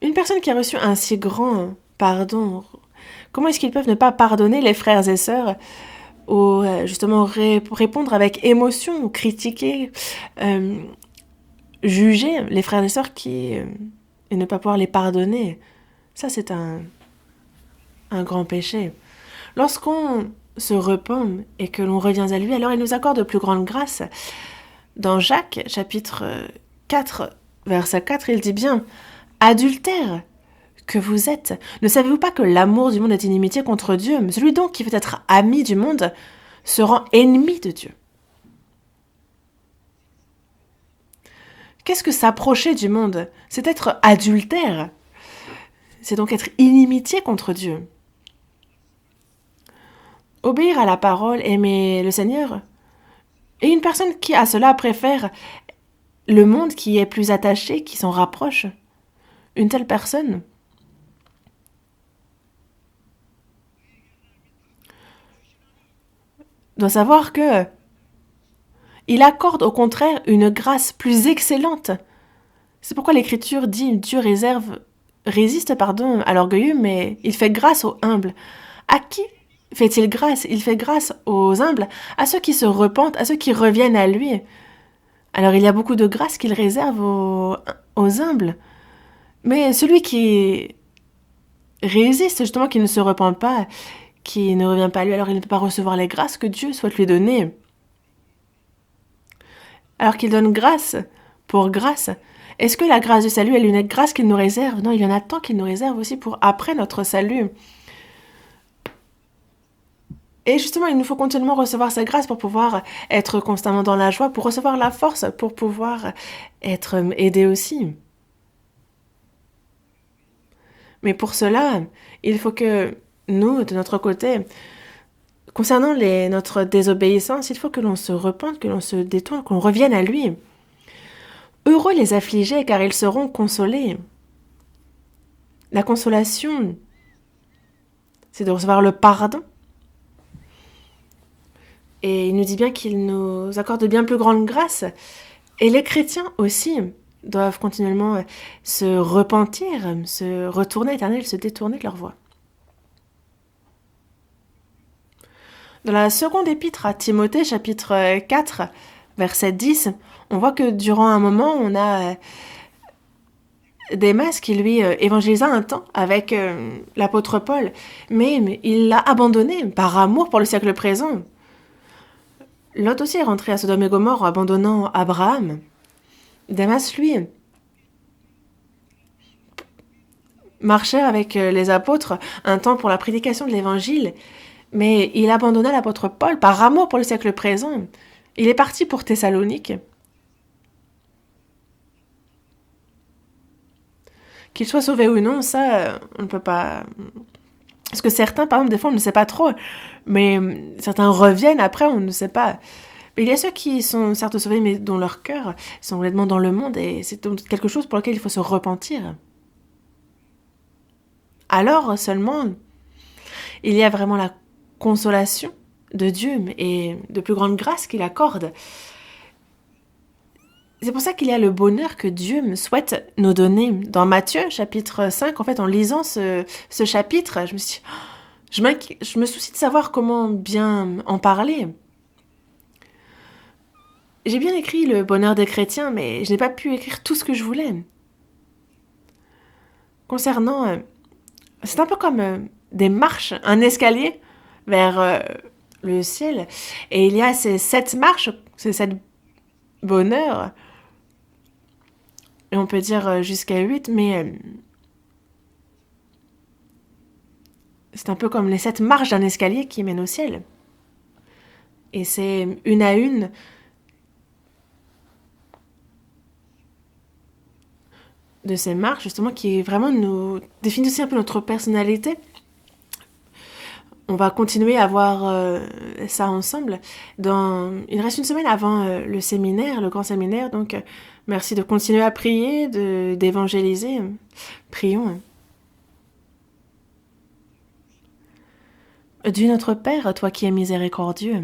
Une personne qui a reçu un si grand pardon, comment est-ce qu'ils peuvent ne pas pardonner les frères et sœurs ou justement répondre avec émotion ou critiquer, juger les frères et sœurs et ne pas pouvoir les pardonner? Ça, c'est un grand péché. Lorsqu'on se repent et que l'on revient à lui, alors il nous accorde de plus grandes grâces. Dans Jacques, chapitre 4, verset 4, il dit bien « Adultère que vous êtes, ne savez-vous pas que l'amour du monde est inimitié contre Dieu? Celui donc qui veut être ami du monde se rend ennemi de Dieu. » Qu'est-ce que s'approcher du monde? C'est être adultère. C'est donc être inimitié contre Dieu. Obéir à la parole, aimer le Seigneur. Et une personne qui à cela préfère le monde, qui est plus attaché, qui s'en rapproche, une telle personne doit savoir que il accorde au contraire une grâce plus excellente. C'est pourquoi l'Écriture dit Dieu résiste à l'orgueilleux, mais il fait grâce aux humbles. À qui fait-il grâce? Il fait grâce aux humbles, à ceux qui se repentent, à ceux qui reviennent à lui. Alors il y a beaucoup de grâce qu'il réserve aux humbles. Mais celui qui résiste, justement, qui ne se repent pas, qui ne revient pas à lui, alors il ne peut pas recevoir les grâces que Dieu souhaite lui donner. Alors qu'il donne grâce pour grâce. Est-ce que la grâce du salut est une grâce qu'il nous réserve? Non, il y en a tant qu'il nous réserve aussi pour après notre salut. Et justement, il nous faut continuellement recevoir sa grâce pour pouvoir être constamment dans la joie, pour recevoir la force, pour pouvoir être aidé aussi. Mais pour cela, il faut que nous, de notre côté, concernant notre désobéissance, il faut que l'on se repente, que l'on se détourne, qu'on revienne à lui. Heureux les affligés, car ils seront consolés. La consolation, c'est de recevoir le pardon. Et il nous dit bien qu'il nous accorde de bien plus grandes grâces. Et les chrétiens aussi doivent continuellement se repentir, se retourner à l'Éternel, se détourner de leur voie. Dans la seconde épître à Timothée, chapitre 4, verset 10, on voit que durant un moment, on a Démas qui lui évangélisa un temps avec l'apôtre Paul, mais il l'a abandonné par amour pour le siècle présent. Lot aussi est rentré à Sodome et Gomorrhe en abandonnant Abraham. Démas, lui, marchait avec les apôtres un temps pour la prédication de l'évangile, mais il abandonna l'apôtre Paul par amour pour le siècle présent. Il est parti pour Thessalonique. Qu'il soit sauvé ou non, ça, on ne peut pas... Parce que certains, par exemple, des fois, on ne sait pas trop, mais certains reviennent après, on ne sait pas. Mais il y a ceux qui sont certes sauvés, mais dont leur cœur sont complètement dans le monde, et c'est quelque chose pour lequel il faut se repentir. Alors seulement, il y a vraiment la consolation de Dieu et de plus grande grâce qu'il accorde. C'est pour ça qu'il y a le bonheur que Dieu me souhaite nous donner. Dans Matthieu, chapitre 5, en fait, en lisant ce chapitre, je me suis dit, je me soucie de savoir comment bien en parler. J'ai bien écrit le bonheur des chrétiens, mais je n'ai pas pu écrire tout ce que je voulais. Concernant... c'est un peu comme des marches, un escalier vers le ciel. Et il y a ces 7 marches, ces 7 bonheurs. Et on peut dire jusqu'à 8, mais c'est un peu comme les 7 marches d'un escalier qui mènent au ciel. Et c'est une à une de ces marches, justement, qui vraiment nous définissent aussi un peu notre personnalité. On va continuer à voir ça ensemble. Il reste une semaine avant le séminaire, le grand séminaire, donc merci de continuer à prier, d'évangéliser. Prions. Dieu notre Père, toi qui es miséricordieux,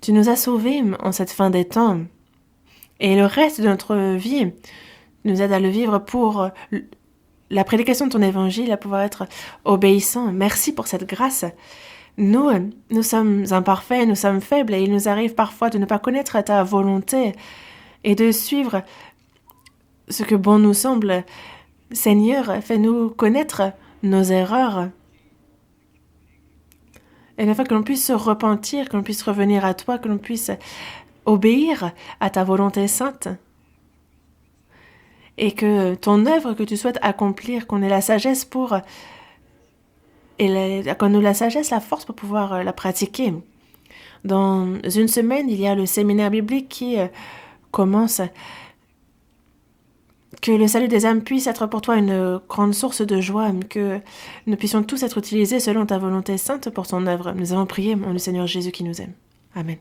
tu nous as sauvés en cette fin des temps, et le reste de notre vie nous aide à le vivre pour la prédication de ton évangile, à pouvoir être obéissant. Merci pour cette grâce. Nous sommes imparfaits, nous sommes faibles, et il nous arrive parfois de ne pas connaître ta volonté et de suivre ce que bon nous semble. Seigneur, fais-nous connaître nos erreurs, et afin que l'on puisse se repentir, que l'on puisse revenir à toi, que l'on puisse obéir à ta volonté sainte, et que ton œuvre que tu souhaites accomplir, qu'on ait la sagesse qu'on ait la sagesse, la force pour pouvoir la pratiquer. Dans une semaine, il y a le séminaire biblique qui commence. Que le salut des âmes puisse être pour toi une grande source de joie, que nous puissions tous être utilisés selon ta volonté sainte pour ton œuvre. Nous avons prié, mon Seigneur Jésus qui nous aime. Amen.